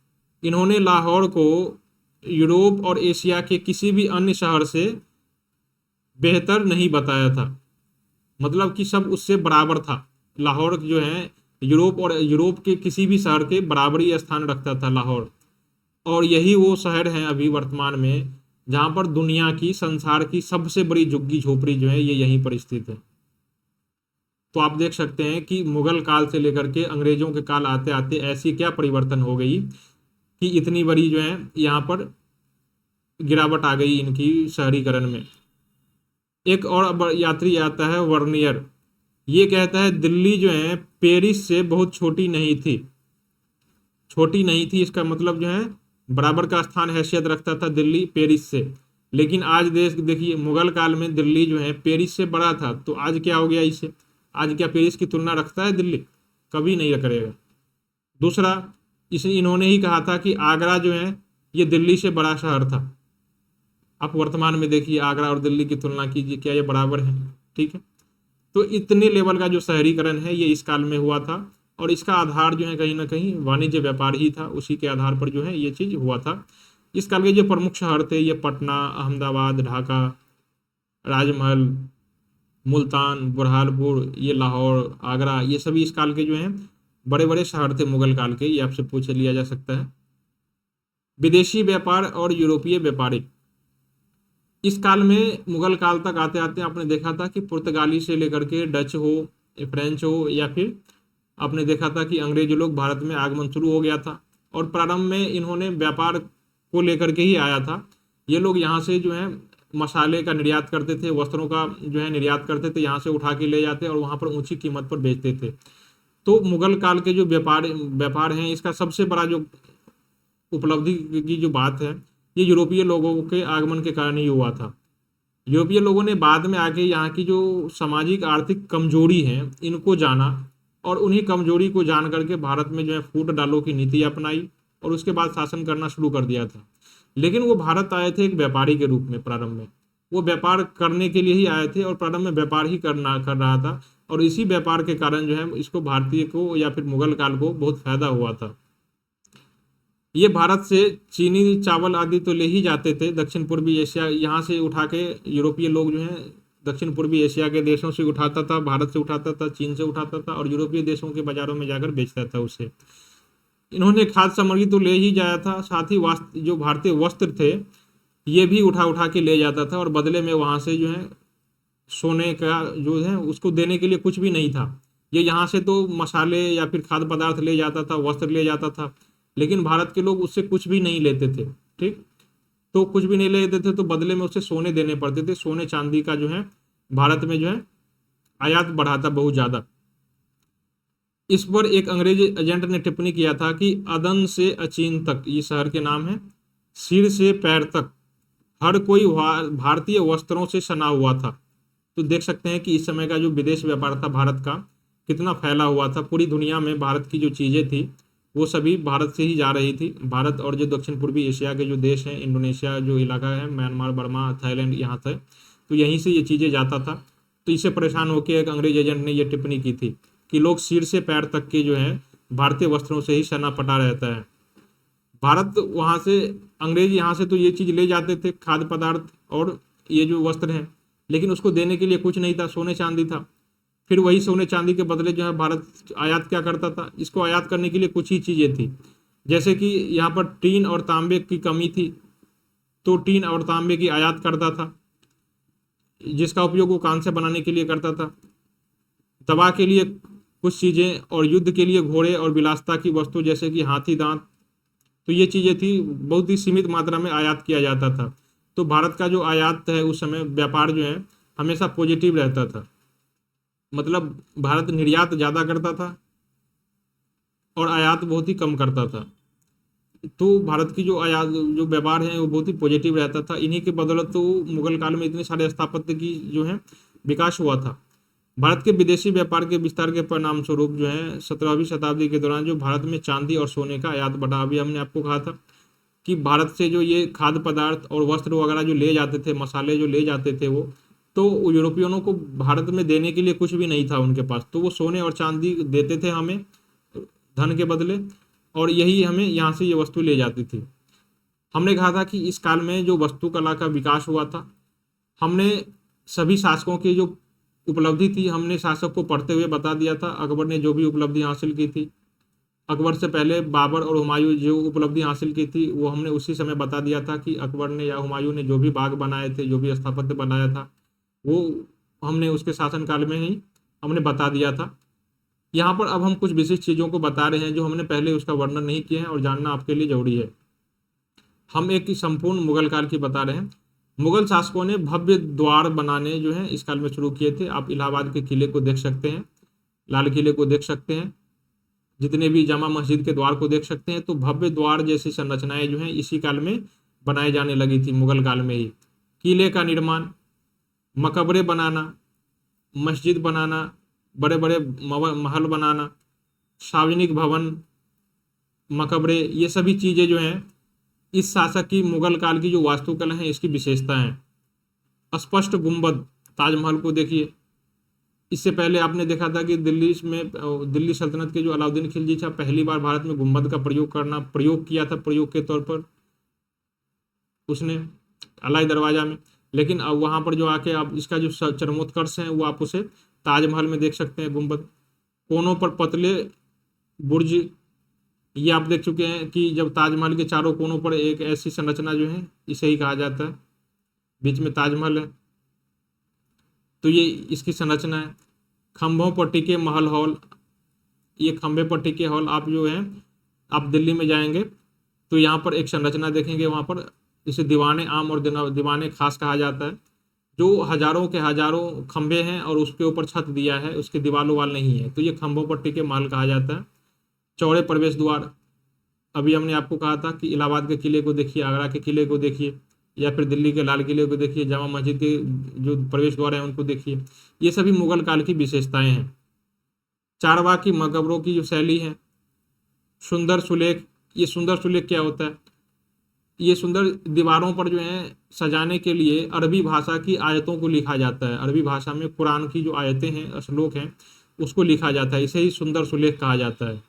इन्होंने लाहौर को यूरोप और एशिया के किसी भी अन्य शहर से बेहतर नहीं बताया था, मतलब कि सब उससे बराबर था। लाहौर जो है यूरोप के किसी भी शहर के बराबरी स्थान रखता था लाहौर, और यही वो शहर है अभी वर्तमान में जहाँ पर दुनिया की, संसार की सबसे बड़ी झुग्गी झोपड़ी जो है ये यहीं पर स्थित है। तो आप देख सकते हैं कि मुगल काल से लेकर के अंग्रेजों के काल आते आते ऐसी क्या परिवर्तन हो गई कि इतनी बड़ी जो है यहाँ पर गिरावट आ गई इनकी शहरीकरण में। एक और यात्री आता है वर्नियर, ये कहता है दिल्ली जो है पेरिस से बहुत छोटी नहीं थी। छोटी नहीं थी इसका मतलब जो है बराबर का स्थान हैसियत रखता था दिल्ली पेरिस से। लेकिन आज देश देखिए, मुगल काल में दिल्ली जो है पेरिस से बड़ा था, तो आज क्या हो गया इससे? आज क्या पेरिस की तुलना रखता है दिल्ली? कभी नहीं करेगा। दूसरा, इन्होंने ही कहा था कि आगरा जो है ये दिल्ली से बड़ा शहर था। आप वर्तमान में देखिए आगरा और दिल्ली की तुलना कीजिए, क्या ये बराबर है? ठीक है। तो इतने लेवल का जो शहरीकरण है ये इस काल में हुआ था, और इसका आधार जो है कहीं ना कहीं वाणिज्य व्यापार ही था, उसी के आधार पर जो है ये चीज हुआ था। इस काल के जो प्रमुख शहर थे ये पटना, अहमदाबाद, ढाका, राजमहल, मुल्तान, बुरहानपुर, ये लाहौर, आगरा, ये सभी इस काल के जो हैं बड़े बड़े शहर थे मुगल काल के। ये आपसे पूछ लिया जा सकता है। विदेशी व्यापार और यूरोपीय व्यापारी, इस काल में मुगल काल तक आते आते आपने देखा था कि पुर्तगाली से लेकर के डच हो, फ्रेंच हो, या फिर आपने देखा था कि अंग्रेज लोग भारत में आगमन शुरू हो गया था, और प्रारंभ में इन्होंने व्यापार को लेकर के ही आया था। ये लोग यहाँ से जो है मसाले का निर्यात करते थे, वस्त्रों का जो है निर्यात करते थे, यहाँ से उठा के ले जाते और वहाँ पर ऊंची कीमत पर बेचते थे। तो मुगल काल के जो व्यापार हैं इसका सबसे बड़ा जो उपलब्धि की जो बात है ये यूरोपीय लोगों के आगमन के कारण ही हुआ था। यूरोपीय लोगों ने बाद में आके यहाँ की जो सामाजिक आर्थिक कमजोरी है इनको जाना, और उन्हीं कमजोरी को जान करके भारत में जो है फूट डालो की नीति अपनाई और उसके बाद शासन करना शुरू कर दिया था। लेकिन वो भारत आए थे एक व्यापारी के रूप में। प्रारंभ में वो व्यापार करने के लिए ही आए थे और प्रारंभ में व्यापार ही कर रहा था, और इसी व्यापार के कारण जो है इसको भारतीय को या फिर मुगल काल को बहुत फायदा हुआ था। ये भारत से चीनी, चावल आदि तो ले ही जाते थे दक्षिण पूर्वी एशिया, यहाँ से उठा के यूरोपीय लोग जो हैं दक्षिण पूर्वी एशिया के देशों से उठाता था, भारत से उठाता था, चीन से उठाता था, और यूरोपीय देशों के बाजारों में जाकर बेचता था उसे। इन्होंने खाद्य सामग्री तो ले ही जाया था, साथ ही जो भारतीय वस्त्र थे ये भी उठा के ले जाता था, और बदले में वहाँ से जो है सोने का जो है उसको देने के लिए कुछ भी नहीं था। ये यहाँ से तो मसाले या फिर खाद्य पदार्थ ले जाता था, वस्त्र ले जाता था, लेकिन भारत के लोग उससे कुछ भी नहीं लेते थे। ठीक, तो कुछ भी नहीं लेते थे तो बदले में उसे सोने देने पड़ते थे। सोने चांदी का जो है भारत में जो है आयात बढ़ा था बहुत ज्यादा। इस पर एक अंग्रेजी एजेंट ने टिप्पणी किया था कि अदन से अचीन तक, ये शहर के नाम है, सिर से पैर तक हर कोई भारतीय वस्त्रों से सना हुआ था। तो देख सकते हैं कि इस समय का जो विदेश व्यापार था भारत का कितना फैला हुआ था। पूरी दुनिया में भारत की जो चीजें थी वो सभी भारत से ही जा रही थी। भारत और जो दक्षिण पूर्वी एशिया के जो देश हैं, इंडोनेशिया जो इलाका है, म्यांमार, बर्मा, थाईलैंड, यहाँ से तो यहीं से ये चीजें जाता था। तो इससे परेशान होकर एक अंग्रेज एजेंट ने यह टिप्पणी की थी कि लोग सिर से पैर तक के जो है भारतीय वस्त्रों से ही सना पटा रहता है। भारत वहां से, अंग्रेज यहाँ से तो ये चीज ले जाते थे, खाद्य पदार्थ और ये जो वस्त्र हैं, लेकिन उसको देने के लिए कुछ नहीं था, सोने चांदी था। फिर वही सोने चांदी के बदले जो है भारत आयात क्या करता था, इसको आयात करने के लिए कुछ ही चीजें थी। जैसे कि यहाँ पर टीन और तांबे की कमी थी, तो टीन और तांबे की आयात करता था, जिसका उपयोग वो कांस्य बनाने के लिए करता था। दवा के लिए कुछ चीजें, और युद्ध के लिए घोड़े और विलासिता की वस्तु जैसे कि हाथी दांत, तो ये चीजें थी, बहुत ही सीमित मात्रा में आयात किया जाता था। तो भारत का जो आयात है उस समय व्यापार जो है हमेशा पॉजिटिव रहता था, मतलब भारत निर्यात ज्यादा करता था और आयात बहुत ही कम करता था। तो भारत की जो आयात जो व्यापार है वो बहुत ही पॉजिटिव रहता था। इन्हीं के बदौलत तो मुगल काल में इतने सारे स्थापत्य की जो है विकास हुआ था। भारत के विदेशी व्यापार के विस्तार के परिणाम स्वरूप जो है 17वीं शताब्दी के दौरान जो भारत में चांदी और सोने का आयात बढ़ा। अभी हमने आपको कहा था कि भारत से जो ये खाद्य पदार्थ और वस्त्र वगैरह जो ले जाते थे, मसाले जो ले जाते थे, वो तो यूरोपियनों को भारत में देने के लिए कुछ भी नहीं था उनके पास, तो वो सोने और चांदी देते थे हमें धन के बदले, और यही हमें यहाँ से ये वस्तु ले जाती थी। हमने कहा था कि इस काल में जो वस्तु कला का विकास हुआ था, हमने सभी शासकों की जो उपलब्धि थी हमने शासक को पढ़ते हुए बता दिया था। अकबर ने जो भी उपलब्धि हासिल की थी, अकबर से पहले बाबर और हुमायूं जो उपलब्धि हासिल की थी, वो हमने उसी समय बता दिया था कि अकबर ने या हुमायूं ने जो भी बाग बनाए थे, जो भी स्थापत्य बनाया था, वो हमने उसके शासनकाल में ही हमने बता दिया था। यहाँ पर अब हम कुछ विशिष्ट चीज़ों को बता रहे हैं जो हमने पहले उसका वर्णन नहीं किया है और जानना आपके लिए जरूरी है। हम एक संपूर्ण मुगल काल की बता रहे हैं। मुगल शासकों ने भव्य द्वार बनाने जो है इस काल में शुरू किए थे। आप इलाहाबाद के किले को देख सकते हैं, लाल किले को देख सकते हैं, जितने भी जामा मस्जिद के द्वार को देख सकते हैं। तो भव्य द्वार जैसी संरचनाएं जो हैं इसी काल में बनाए जाने लगी थी, मुगल काल में ही। किले का निर्माण, मकबरे बनाना, मस्जिद बनाना, बड़े बड़े महल बनाना, सार्वजनिक भवन, मकबरे, ये सभी चीजें जो हैं इस शासक की मुगल काल की जो वास्तुकला है इसकी विशेषता है। स्पष्ट गुंबद, ताजमहल को देखिए। इससे पहले आपने देखा था कि दिल्ली सल्तनत के जो अलाउद्दीन खिलजी था, पहली बार भारत में गुंबद का प्रयोग किया था, प्रयोग के तौर पर उसने अलाई दरवाजा में। लेकिन अब वहां पर जो आके आप इसका जो चरमोत्कर्ष है वो आप उसे ताजमहल में देख सकते हैं। गुंबद, कोनों पर पतले बुर्ज, ये आप देख चुके हैं कि जब ताजमहल के चारों कोनों पर एक ऐसी संरचना जो है इसे ही कहा जाता है, बीच में ताजमहल है, तो ये इसकी संरचना है। खंभों पर टिके महल हॉल, ये खंभे पर टिके हॉल, आप जो है आप दिल्ली में जाएंगे तो यहाँ पर एक संरचना देखेंगे, वहाँ पर इसे दीवाने आम और दीवाने खास कहा जाता है, जो हजारों के हजारों खंभे हैं और उसके ऊपर छत दिया है, उसके दीवारों वाल नहीं है, तो ये खंभों पर टिके महल कहा जाता है। चौड़े प्रवेश द्वार, अभी हमने आपको कहा था कि इलाहाबाद के किले को देखिए, आगरा के किले को देखिए, या फिर दिल्ली के लाल किले को देखिए, जामा मस्जिद के जो प्रवेश द्वार हैं उनको देखिए, ये सभी मुगल काल की विशेषताएं हैं। चारबाग की मकबरों की जो शैली है, सुंदर सुलेख, ये सुंदर सुलेख क्या होता है, ये सुंदर दीवारों पर जो है सजाने के लिए अरबी भाषा की आयतों को लिखा जाता है। अरबी भाषा में कुरान की जो आयतें हैं, श्लोक हैं, उसको लिखा जाता है, इसे ही सुंदर सुलेख कहा जाता है।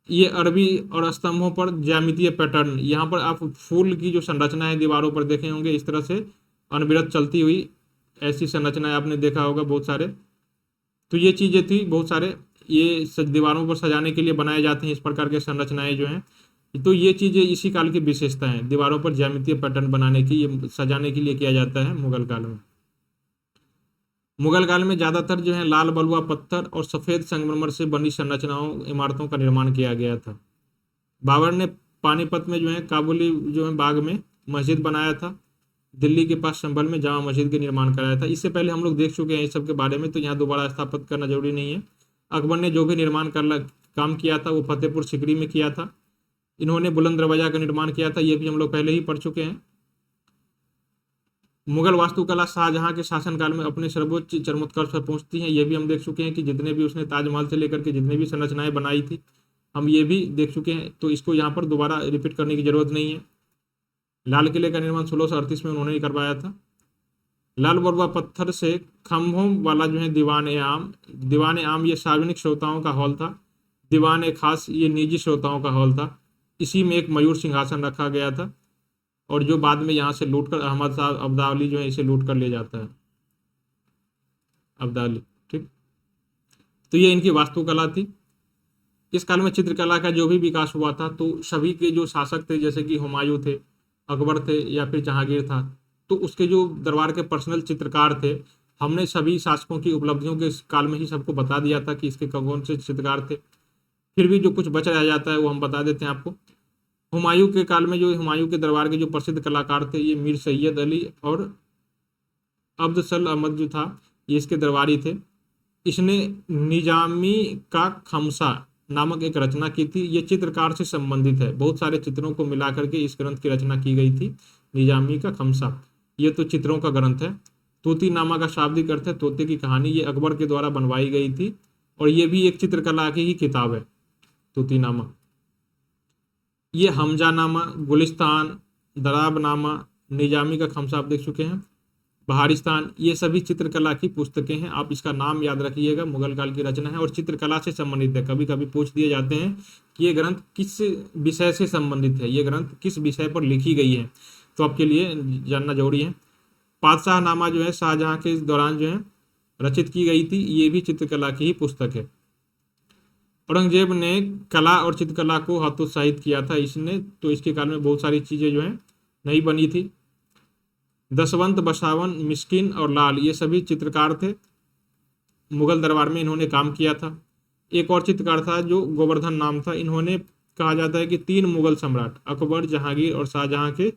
ये अरबी और स्तंभों पर ज्यामितीय पैटर्न, यहाँ पर आप फूल की जो संरचना है दीवारों पर देखे होंगे, इस तरह से अनवरत चलती हुई ऐसी संरचनाएं आपने देखा होगा बहुत सारे। तो ये चीजें थी बहुत सारे, ये दीवारों पर सजाने के लिए बनाए जाते हैं इस प्रकार के संरचनाएं जो हैं। तो ये चीजें इसी काल की विशेषता है, दीवारों पर ज्यामितीय पैटर्न बनाने की, ये सजाने के लिए किया जाता है मुगल काल में। मुगल काल में ज्यादातर जो है लाल बलुआ पत्थर और सफेद संगमरमर से बनी संरचनाओं इमारतों का निर्माण किया गया था। बाबर ने पानीपत में जो है काबुली जो है बाग में मस्जिद बनाया था। दिल्ली के पास संभल में जामा मस्जिद का निर्माण कराया था। इससे पहले हम लोग देख चुके हैं इस सब के बारे में, तो यहाँ दोबारा स्थापित करना जरूरी नहीं है। अकबर ने जो भी निर्माण करना काम किया था वो फतेहपुर सिकरी में किया था। इन्होंने बुलंद दरवाजा का निर्माण किया था, ये भी हम लोग पहले ही पढ़ चुके हैं। मुगल वास्तुकला शाहजहां के शासनकाल में अपने सर्वोच्च चरमोत्कर्ष पर पहुंचती हैं, ये भी हम देख चुके हैं कि जितने भी उसने ताजमहल से लेकर के जितने भी संरचनाएं बनाई थी हम ये भी देख चुके हैं, तो इसको यहाँ पर दोबारा रिपीट करने की जरूरत नहीं है। लाल किले का निर्माण 1638 में उन्होंने ही करवाया था। लाल बलुआ पत्थर से खम्भों वाला जो है दीवान आम ये सार्वजनिक श्रोताओं का हॉल था। दीवान खास ये निजी श्रोताओं का हॉल था। इसी में एक मयूर सिंहासन रखा गया था, और जो बाद में यहाँ से लूट कर अहमद शाह अब्दाली जो है इसे लूट कर ले जाता है, अब्दाली। ठीक, तो ये इनकी वास्तुकला थी। इस काल में चित्रकला का जो भी विकास हुआ था, तो सभी के जो शासक थे जैसे कि हुमायूं थे, अकबर थे या फिर जहांगीर था, तो उसके जो दरबार के पर्सनल चित्रकार थे, हमने सभी शासकों की उपलब्धियों के इस काल में ही सबको बता दिया था कि इसके कौन से चित्रकार थे। फिर भी जो कुछ बच रह जाता है वो हम बता देते हैं आपको। हुमायूं के काल में जो हुमायूं के दरबार के जो प्रसिद्ध कलाकार थे, ये मीर सैयद अली और अब्दुल अहमद जो था, ये इसके दरबारी थे। इसने निजामी का खमसा नामक एक रचना की थी। ये चित्रकार से संबंधित है, बहुत सारे चित्रों को मिलाकर के इस ग्रंथ की रचना की गई थी, निजामी का खमसा। ये तो चित्रों का ग्रंथ है। तोती नामा का शाब्दिक अर्थ है तोते की कहानी, ये अकबर के द्वारा बनवाई गई थी, और ये भी एक चित्रकला की ही किताब है, तोती नामा। ये हमजा नामा, गुलिस्तान, दराब नामा, निजामी का खमसा आप देख चुके हैं, बहारिस्तान, ये सभी चित्रकला की पुस्तकें हैं। आप इसका नाम याद रखिएगा, मुगल काल की रचना है और चित्रकला से संबंधित है। कभी कभी पूछ दिए जाते हैं कि ये ग्रंथ किस विषय से संबंधित है, ये ग्रंथ किस विषय पर लिखी गई है, तो आपके लिए जानना जरूरी है। पातशाह नामा जो है शाहजहां के दौरान जो है रचित की गई थी, ये भी चित्रकला की ही पुस्तक है। औरंगजेब ने कला और चित्रकला को हतोत्साहित किया था इसने, तो इसके काल में बहुत सारी चीजें जो है नहीं बनी थी। दशवंत, बसावन, मिस्किन और लाल, ये सभी चित्रकार थे, मुगल दरबार में इन्होंने काम किया था। एक और चित्रकार था जो गोवर्धन नाम था, इन्होंने कहा जाता है कि 3 मुगल सम्राट अकबर, जहांगीर और शाहजहां के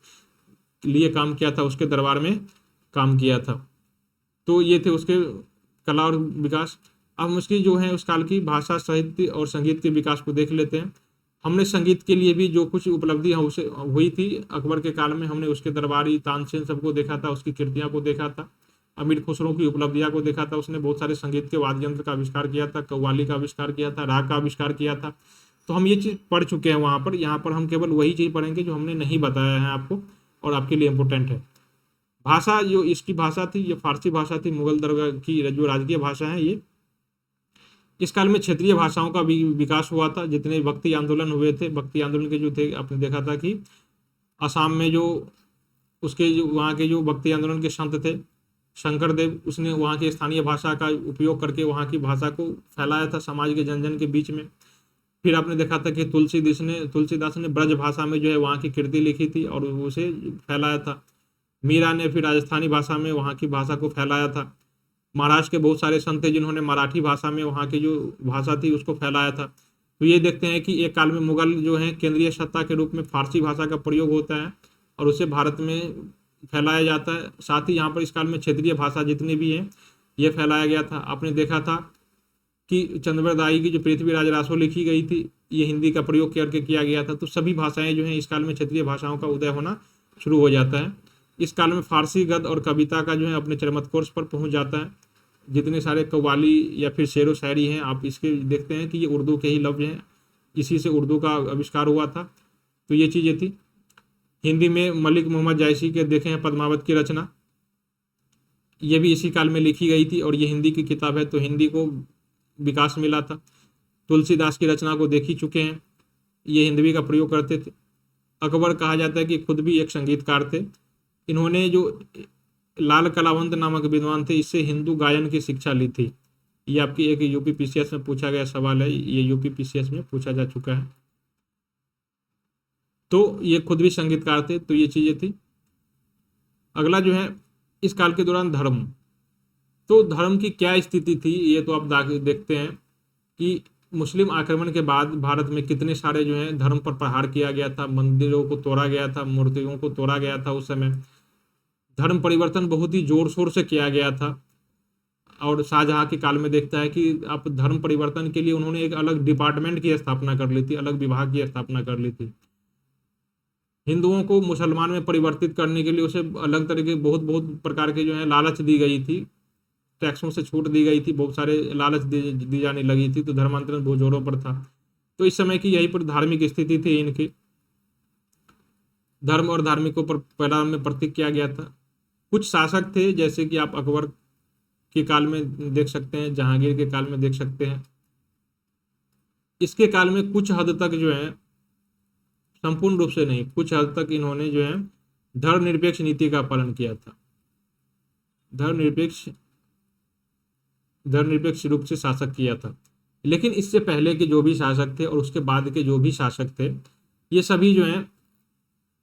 लिए काम किया था, उसके दरबार में काम किया था। तो ये थे उसके कला और विकास। अब हम उसकी जो है उस काल की भाषा, साहित्य और संगीत के विकास को देख लेते हैं। हमने संगीत के लिए भी जो कुछ उपलब्धि उसे हुई थी अकबर के काल में, हमने उसके दरबारी तानसेन सबको देखा था, उसकी कृतियां को देखा था। अमीर खुसरो की उपलब्धियां को देखा था, उसने बहुत सारे संगीत के वाद्य यंत्र का आविष्कार किया था, कव्वाली का आविष्कार किया था, राग का आविष्कार किया था। तो हम ये चीज़ पढ़ चुके हैं वहाँ पर। यहाँ पर हम केवल वही चीज़ पढ़ेंगे जो हमने नहीं बताया है आपको और आपके लिए इम्पोर्टेंट है। भाषा, जो इसकी भाषा थी ये फारसी भाषा थी, मुगल दरबार की जो राजकीय भाषा है ये। इस काल में क्षेत्रीय भाषाओं का भी विकास हुआ था। जितने भक्ति आंदोलन हुए थे, भक्ति आंदोलन के जो थे, आपने देखा था कि असम में जो उसके जो वहाँ के जो भक्ति आंदोलन के संत थे शंकरदेव, उसने वहाँ की स्थानीय भाषा का उपयोग करके वहाँ की भाषा को फैलाया था समाज के जन जन के बीच में। फिर आपने देखा था कि तुलसीदास ने ब्रज भाषा में जो है वहाँ की कृति लिखी थी और उसे फैलाया था। मीरा ने फिर राजस्थानी भाषा में वहाँ की भाषा को फैलाया था। महाराष्ट्र के बहुत सारे संत थे जिन्होंने मराठी भाषा में वहाँ की जो भाषा थी उसको फैलाया था। तो ये देखते हैं कि एक काल में मुगल जो है केंद्रीय सत्ता के रूप में फारसी भाषा का प्रयोग होता है और उसे भारत में फैलाया जाता है। साथ ही यहाँ पर इस काल में क्षेत्रीय भाषा जितनी भी हैं ये फैलाया गया था। आपने देखा था कि चंद्रवरदाई की जो पृथ्वीराज रासो लिखी गई थी, ये हिंदी का प्रयोग करके किया गया था। तो सभी भाषाएं जो हैं इस काल में क्षेत्रीय भाषाओं का उदय होना शुरू हो जाता है। इस काल में फारसी गद्य और कविता का जो है अपने चरमोत्कर्ष पर पहुंच जाता है। जितने सारे कव्वाली या फिर शेरो शायरी हैं आप इसके देखते हैं कि ये उर्दू के ही लफ्ज हैं, इसी से उर्दू का आविष्कार हुआ था। तो ये चीज़ें थी। हिंदी में मलिक मोहम्मद जायसी के देखे हैं पद्मावत की रचना, ये भी इसी काल में लिखी गई थी और ये हिंदी की किताब है, तो हिंदी को विकास मिला था। तुलसीदास की रचना को देख ही चुके हैं, ये हिंदवी का प्रयोग करते थे। अकबर कहा जाता है कि खुद भी एक संगीतकार थे। इन्होंने जो लाल कलावंत नामक विद्वान थे, इससे हिंदू गायन की शिक्षा ली थी। ये आपकी एक यूपी पीसीएस में पूछा गया सवाल है, ये यूपी पीसीएस में पूछा जा चुका है। तो ये खुद भी संगीतकार थे, तो ये चीजें थी। अगला जो है इस काल के दौरान धर्म, तो धर्म की क्या स्थिति थी ये तो आप देखते हैं कि मुस्लिम आक्रमण के बाद भारत में कितने सारे जो है धर्म पर प्रहार किया गया था, मंदिरों को तोड़ा गया था, मूर्तियों को तोड़ा गया था। उस समय धर्म परिवर्तन बहुत ही जोर शोर से किया गया था। और शाहजहां के काल में देखता है कि आप धर्म परिवर्तन के लिए उन्होंने एक अलग डिपार्टमेंट की स्थापना कर ली थी, अलग विभाग की स्थापना कर ली थी। हिंदुओं को मुसलमान में परिवर्तित करने के लिए उसे अलग तरह के बहुत बहुत प्रकार के जो है लालच दी गई थी, टैक्सों से छूट दी गई थी, बहुत सारे लालच दी जाने लगी थी। तो धर्मांतरण बहुत जोरों पर था। तो इस समय की यही पर धार्मिक स्थिति थी इनकी। धर्म और धार्मिकों पर प्रारंभ में प्रतीक किया गया था। कुछ शासक थे जैसे कि आप अकबर के काल में देख सकते हैं, जहांगीर के काल में देख सकते हैं। इसके काल में कुछ हद तक जो है, संपूर्ण रूप से नहीं, कुछ हद तक इन्होंने जो है धर्मनिरपेक्ष नीति का पालन किया था। धर्मनिरपेक्ष रूप से शासक किया था। लेकिन इससे पहले के जो भी शासक थे और उसके बाद के जो भी शासक थे, ये सभी जो है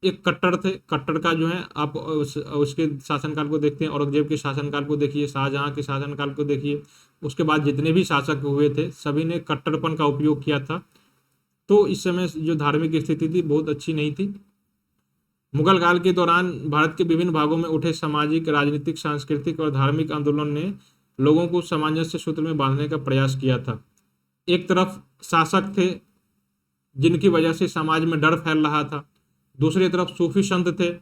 एक कट्टर थे। कट्टर का जो है आप उसके शासनकाल को देखते हैं, औरंगजेब के शासनकाल को देखिए, शाहजहां के शासनकाल को देखिए, उसके बाद जितने भी शासक हुए थे सभी ने कट्टरपन का उपयोग किया था। तो इस समय जो धार्मिक स्थिति थी बहुत अच्छी नहीं थी। मुगल काल के दौरान भारत के विभिन्न भागों में उठे सामाजिक, राजनीतिक, सांस्कृतिक और धार्मिक आंदोलन ने लोगों को सामंजस्य सूत्र में बांधने का प्रयास किया था। एक तरफ शासक थे जिनकी वजह से समाज में डर फैल रहा था, दूसरी तरफ सूफी संत थे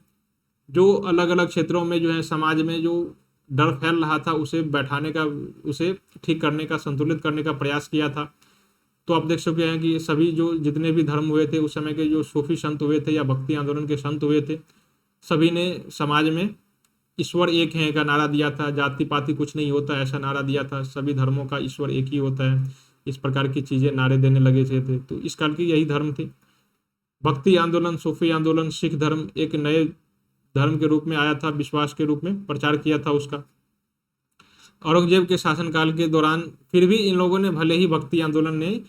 जो अलग अलग क्षेत्रों में जो है समाज में जो डर फैल रहा था उसे बैठाने का, उसे ठीक करने का, संतुलित करने का प्रयास किया था। तो आप देख सकते हैं कि सभी जो जितने भी धर्म हुए थे उस समय के, जो सूफी संत हुए थे या भक्ति आंदोलन के संत हुए थे, सभी ने समाज में ईश्वर एक है का नारा दिया था। जाति पाति कुछ नहीं होता ऐसा नारा दिया था। सभी धर्मों का ईश्वर एक ही होता है, इस प्रकार की चीजें नारे देने लगे थे। तो इस काल की यही धर्म थी। भक्ति आंदोलन, सूफी आंदोलन, सिख धर्म एक नए धर्म के रूप में आया था, विश्वास के रूप में प्रचार किया था उसका। औरंगजेब के शासनकाल के दौरान फिर भी इन लोगों ने, भले ही भक्ति आंदोलन ने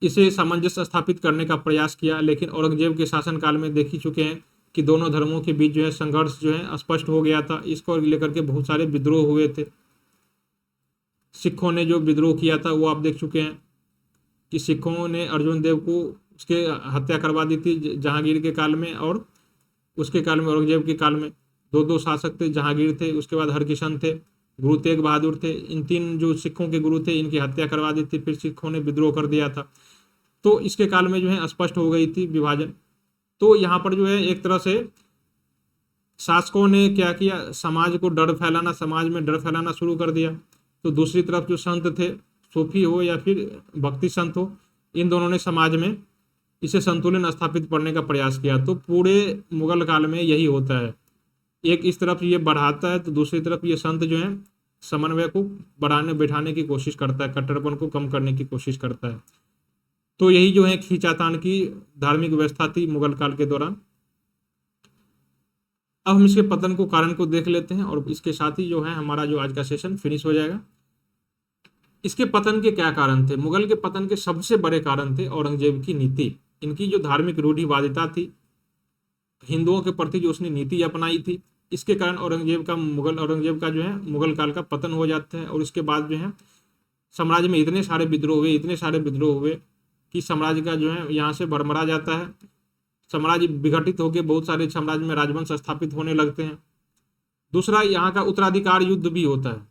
इसे सामंजस्य स्थापित करने का प्रयास किया, लेकिन औरंगजेब के शासनकाल में देख ही चुके हैं कि दोनों धर्मों के बीच जो है संघर्ष जो है स्पष्ट हो गया था। इसको लेकर के बहुत सारे विद्रोह हुए थे। सिखों ने जो विद्रोह किया था वो आप देख चुके हैं कि सिखों ने अर्जुन देव को उसके हत्या करवा दी थी जहांगीर के काल में, और उसके काल में औरंगजेब के काल में दो शासक थे। जहांगीर थे, उसके बाद हरकिशन थे, गुरु तेग बहादुर थे। इन तीन जो सिखों के गुरु थे इनकी हत्या करवा दी थी, फिर सिखों ने विद्रोह कर दिया था। तो इसके काल में जो है स्पष्ट हो गई थी विभाजन। तो यहाँ पर जो है एक तरह से शासकों ने क्या किया, समाज को डर फैलाना, समाज में डर फैलाना शुरू कर दिया। तो दूसरी तरफ जो संत थे, सूफी हो या फिर भक्ति संत हो, इन दोनों ने समाज में इसे संतुलन स्थापित करने का प्रयास किया। तो पूरे मुगल काल में यही होता है, एक इस तरफ ये बढ़ाता है तो दूसरी तरफ ये संत जो है समन्वय को बढ़ाने बैठाने की कोशिश करता है, कट्टरपन को कम करने की कोशिश करता है। तो यही जो है खींचातान की धार्मिक व्यवस्था थी मुगल काल के दौरान। अब हम इसके पतन को, कारण को देख लेते हैं और इसके साथ ही जो है हमारा जो आज का सेशन फिनिश हो जाएगा। इसके पतन के क्या कारण थे? मुगल के पतन के सबसे बड़े कारण थे औरंगजेब की नीति। इनकी जो धार्मिक रूढ़िवादिता थी, हिंदुओं के प्रति जो उसने नीति अपनाई थी, इसके कारण औरंगजेब का जो है मुगल काल का पतन हो जाता है। और इसके बाद जो है साम्राज्य में इतने सारे विद्रोह हुए कि साम्राज्य का जो है यहाँ से भरमरा जाता है। साम्राज्य विघटित होकर बहुत सारे साम्राज्य में राजवंश स्थापित होने लगते हैं। दूसरा, यहाँ का उत्तराधिकार युद्ध भी होता है।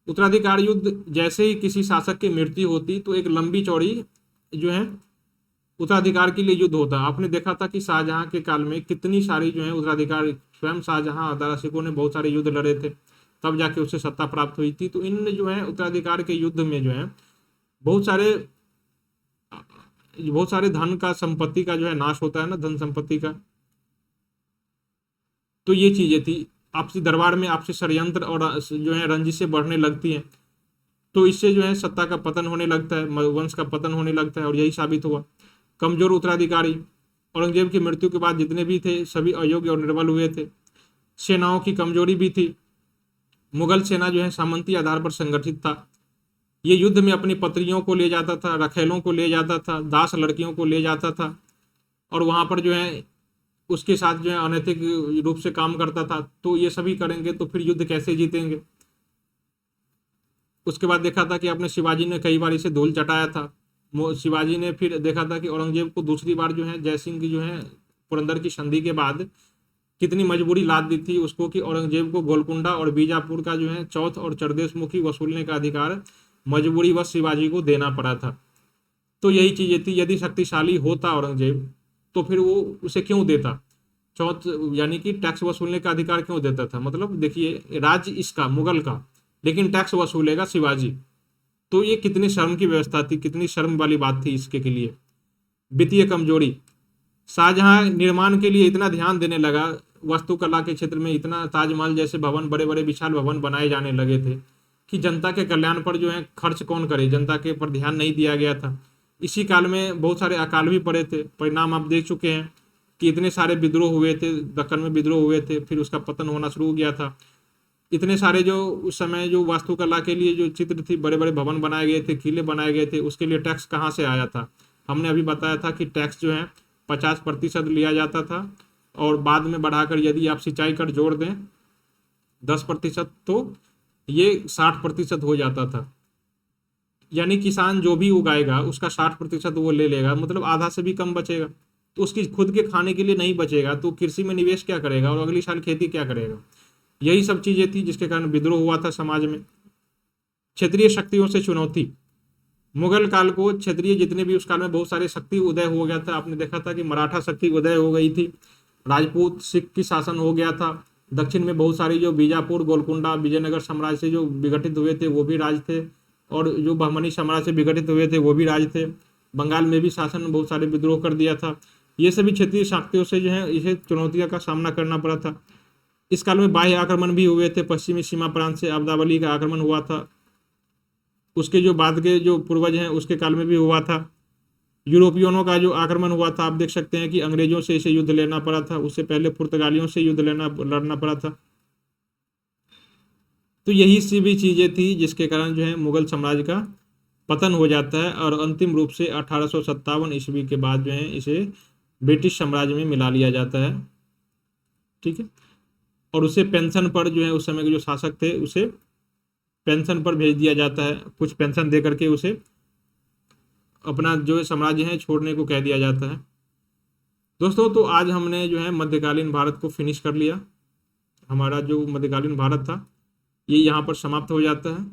उत्तराधिकार युद्ध, जैसे ही किसी शासक की मृत्यु होती तो एक लंबी चौड़ी जो है उत्तराधिकार के लिए युद्ध होता है। आपने देखा था कि शाहजहां के काल में कितनी सारी जो है उत्तराधिकार, स्वयं शाहजहां दाराशिकों ने बहुत सारे युद्ध लड़े थे, तब जाके उसे सत्ता प्राप्त हुई थी। तो इन जो है उत्तराधिकार के युद्ध में जो है बहुत सारे धन का, संपत्ति का जो है नाश होता है ना, धन संपत्ति का। तो ये चीजें थी। आपसी दरबार में आपसी षड्यंत्र और जो है रंजिशें बढ़ने लगती हैं, तो इससे जो है सत्ता का पतन होने लगता है, वंश का पतन होने लगता है। और यही साबित हुआ। कमजोर उत्तराधिकारी, औरंगजेब की मृत्यु के बाद जितने भी थे सभी अयोग्य और निर्बल हुए थे। सेनाओं की कमजोरी भी थी। मुगल सेना जो है सामंती आधार पर संगठित था। ये युद्ध में अपनी पत्रियों को ले जाता था, रखेलों को ले जाता था, दास लड़कियों को ले जाता था, और वहां पर जो है उसके साथ जो है अनैतिक रूप से काम करता था। तो ये सभी करेंगे तो फिर युद्ध कैसे जीतेंगे? उसके बाद देखा था कि अपने शिवाजी ने कई बार इसे धूल चटाया था। शिवाजी ने फिर देखा था कि औरंगजेब को दूसरी बार जो है जयसिंह की जो है पुरंदर की संधि के बाद कितनी मजबूरी लाद दी थी उसको कि औरंगजेब को गोलकुंडा और बीजापुर का जो है चौथ और चरदेश मुखी वसूलने का अधिकार मजबूरी व शिवाजी को देना पड़ा था। तो यही चीजें थी, यदि शक्तिशाली होता औरंगजेब तो फिर वो उसे क्यों देता चौथ, यानी कि टैक्स वसूलने का अधिकार क्यों देता था। मतलब देखिए राज्य इसका मुगल का, लेकिन टैक्स वसूलेगा शिवाजी। तो ये कितनी शर्म की व्यवस्था थी, कितनी शर्म वाली बात थी इसके के लिए। वित्तीय कमजोरी, शाहजहां निर्माण के लिए इतना ध्यान देने लगा, वास्तुकला के क्षेत्र में इतना ताजमहल जैसे भवन, बड़े बड़े विशाल भवन बनाए जाने लगे थे कि जनता के कल्याण पर जो है खर्च कौन करे, जनता के पर ध्यान नहीं दिया गया था। इसी काल में बहुत सारे अकाल भी पड़े थे, परिणाम आप देख चुके हैं कि इतने सारे विद्रोह हुए थे, दक्कन में विद्रोह हुए थे, फिर उसका पतन होना शुरू हो गया था। इतने सारे जो उस समय जो वास्तुकला के लिए जो चित्र थी, बड़े बड़े भवन बनाए गए थे, किले बनाए गए थे, उसके लिए टैक्स कहाँ से आया था। हमने अभी बताया था कि टैक्स जो है 50% लिया जाता था, और बाद में बढ़ाकर यदि आप सिंचाई कर जोड़ दें 10%, तो ये 60% हो जाता था। यानी किसान जो भी उगाएगा उसका 60% वो ले लेगा, मतलब आधा से भी कम बचेगा। तो उसकी खुद के खाने के लिए नहीं बचेगा तो कृषि में निवेश क्या करेगा और अगली साल खेती क्या करेगा। यही सब चीजें थी जिसके कारण विद्रोह हुआ था समाज में। क्षेत्रीय शक्तियों से चुनौती, मुगल काल को क्षेत्रीय जितने भी उस काल में बहुत सारे शक्ति उदय हो गया था। आपने देखा था कि मराठा शक्ति उदय हो गई थी, राजपूत सिख की शासन हो गया था, दक्षिण में बहुत सारी जो बीजापुर, गोलकुंडा, विजयनगर साम्राज्य से जो विघटित हुए थे वो भी राज थे, और जो बहमनी साम्राज्य से विघटित हुए थे वो भी राज थे। बंगाल में भी शासन में बहुत सारे विद्रोह कर दिया था। ये सभी क्षेत्रीय शक्तियों से जो है इसे चुनौतियों का सामना करना पड़ा था। इस काल में बाह्य आक्रमण भी हुए थे, पश्चिमी सीमा प्रांत से अब्दावली का आक्रमण हुआ था, उसके जो बाद के जो पूर्वज हैं उसके काल में भी हुआ था। यूरोपियनों का जो आक्रमण हुआ था, आप देख सकते हैं कि अंग्रेजों से इसे युद्ध लेना पड़ा था, उससे पहले पुर्तगालियों से युद्ध लड़ना पड़ा था। तो यही सी भी चीजें थी जिसके कारण जो है मुगल साम्राज्य का पतन हो जाता है, और अंतिम रूप से 1857 ईस्वी के बाद जो है इसे ब्रिटिश साम्राज्य में मिला लिया जाता है। ठीक है, और उसे पेंशन पर जो है उस समय के जो शासक थे उसे पेंशन पर भेज दिया जाता है, कुछ पेंशन दे करके उसे अपना जो साम्राज्य है छोड़ने को कह दिया जाता है। दोस्तों तो आज हमने जो है मध्यकालीन भारत को फिनिश कर लिया। हमारा जो मध्यकालीन भारत था ये यहाँ पर समाप्त हो जाता है।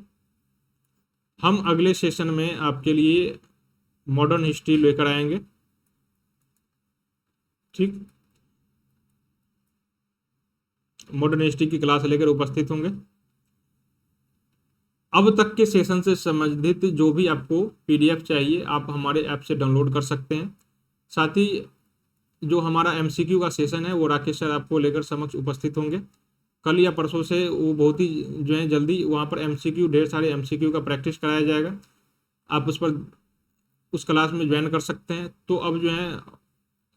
हम अगले सेशन में आपके लिए मॉडर्न हिस्ट्री लेकर आएंगे। ठीक, मॉडर्न हिस्ट्री की क्लास लेकर उपस्थित होंगे। अब तक के सेशन से संबंधित जो भी आपको पीडीएफ चाहिए आप हमारे ऐप से डाउनलोड कर सकते हैं। साथ ही जो हमारा एमसीक्यू का सेशन है वो राकेश सर आपको लेकर समक्ष उपस्थित होंगे कल या परसों से। वो बहुत ही जो है जल्दी वहाँ पर एमसीक्यू, ढेर सारे एमसीक्यू का प्रैक्टिस कराया जाएगा, आप उस पर उस क्लास में ज्वाइन कर सकते हैं। तो अब जो है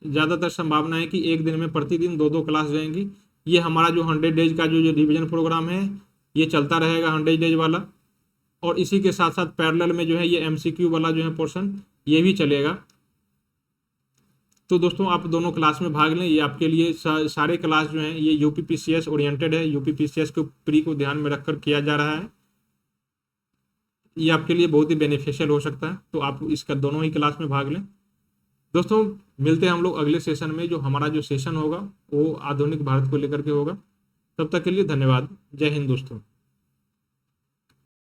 ज़्यादातर संभावना है कि एक दिन में प्रतिदिन 2-2 क्लास रहेंगी। ये हमारा जो 100 डेज का जो रिवीजन प्रोग्राम है ये चलता रहेगा 100 डेज वाला, और इसी के साथ साथ पैरेलल में जो है ये एमसीक्यू वाला जो है पोर्शन ये भी चलेगा। तो दोस्तों आप दोनों क्लास में भाग लें, ये आपके लिए सारे क्लास जो हैं ये यूपीपीसीएस ओरिएंटेड है, यूपीपीसीएस को प्री को ध्यान में रखकर किया जा रहा है। ये आपके लिए बहुत ही बेनिफिशियल हो सकता है, तो आप इसका दोनों ही क्लास में भाग लें। दोस्तों मिलते हैं हम लोग अगले सेशन में, जो हमारा जो सेशन होगा वो आधुनिक भारत को लेकर के होगा। तब तक के लिए धन्यवाद। जय हिंद दोस्तों।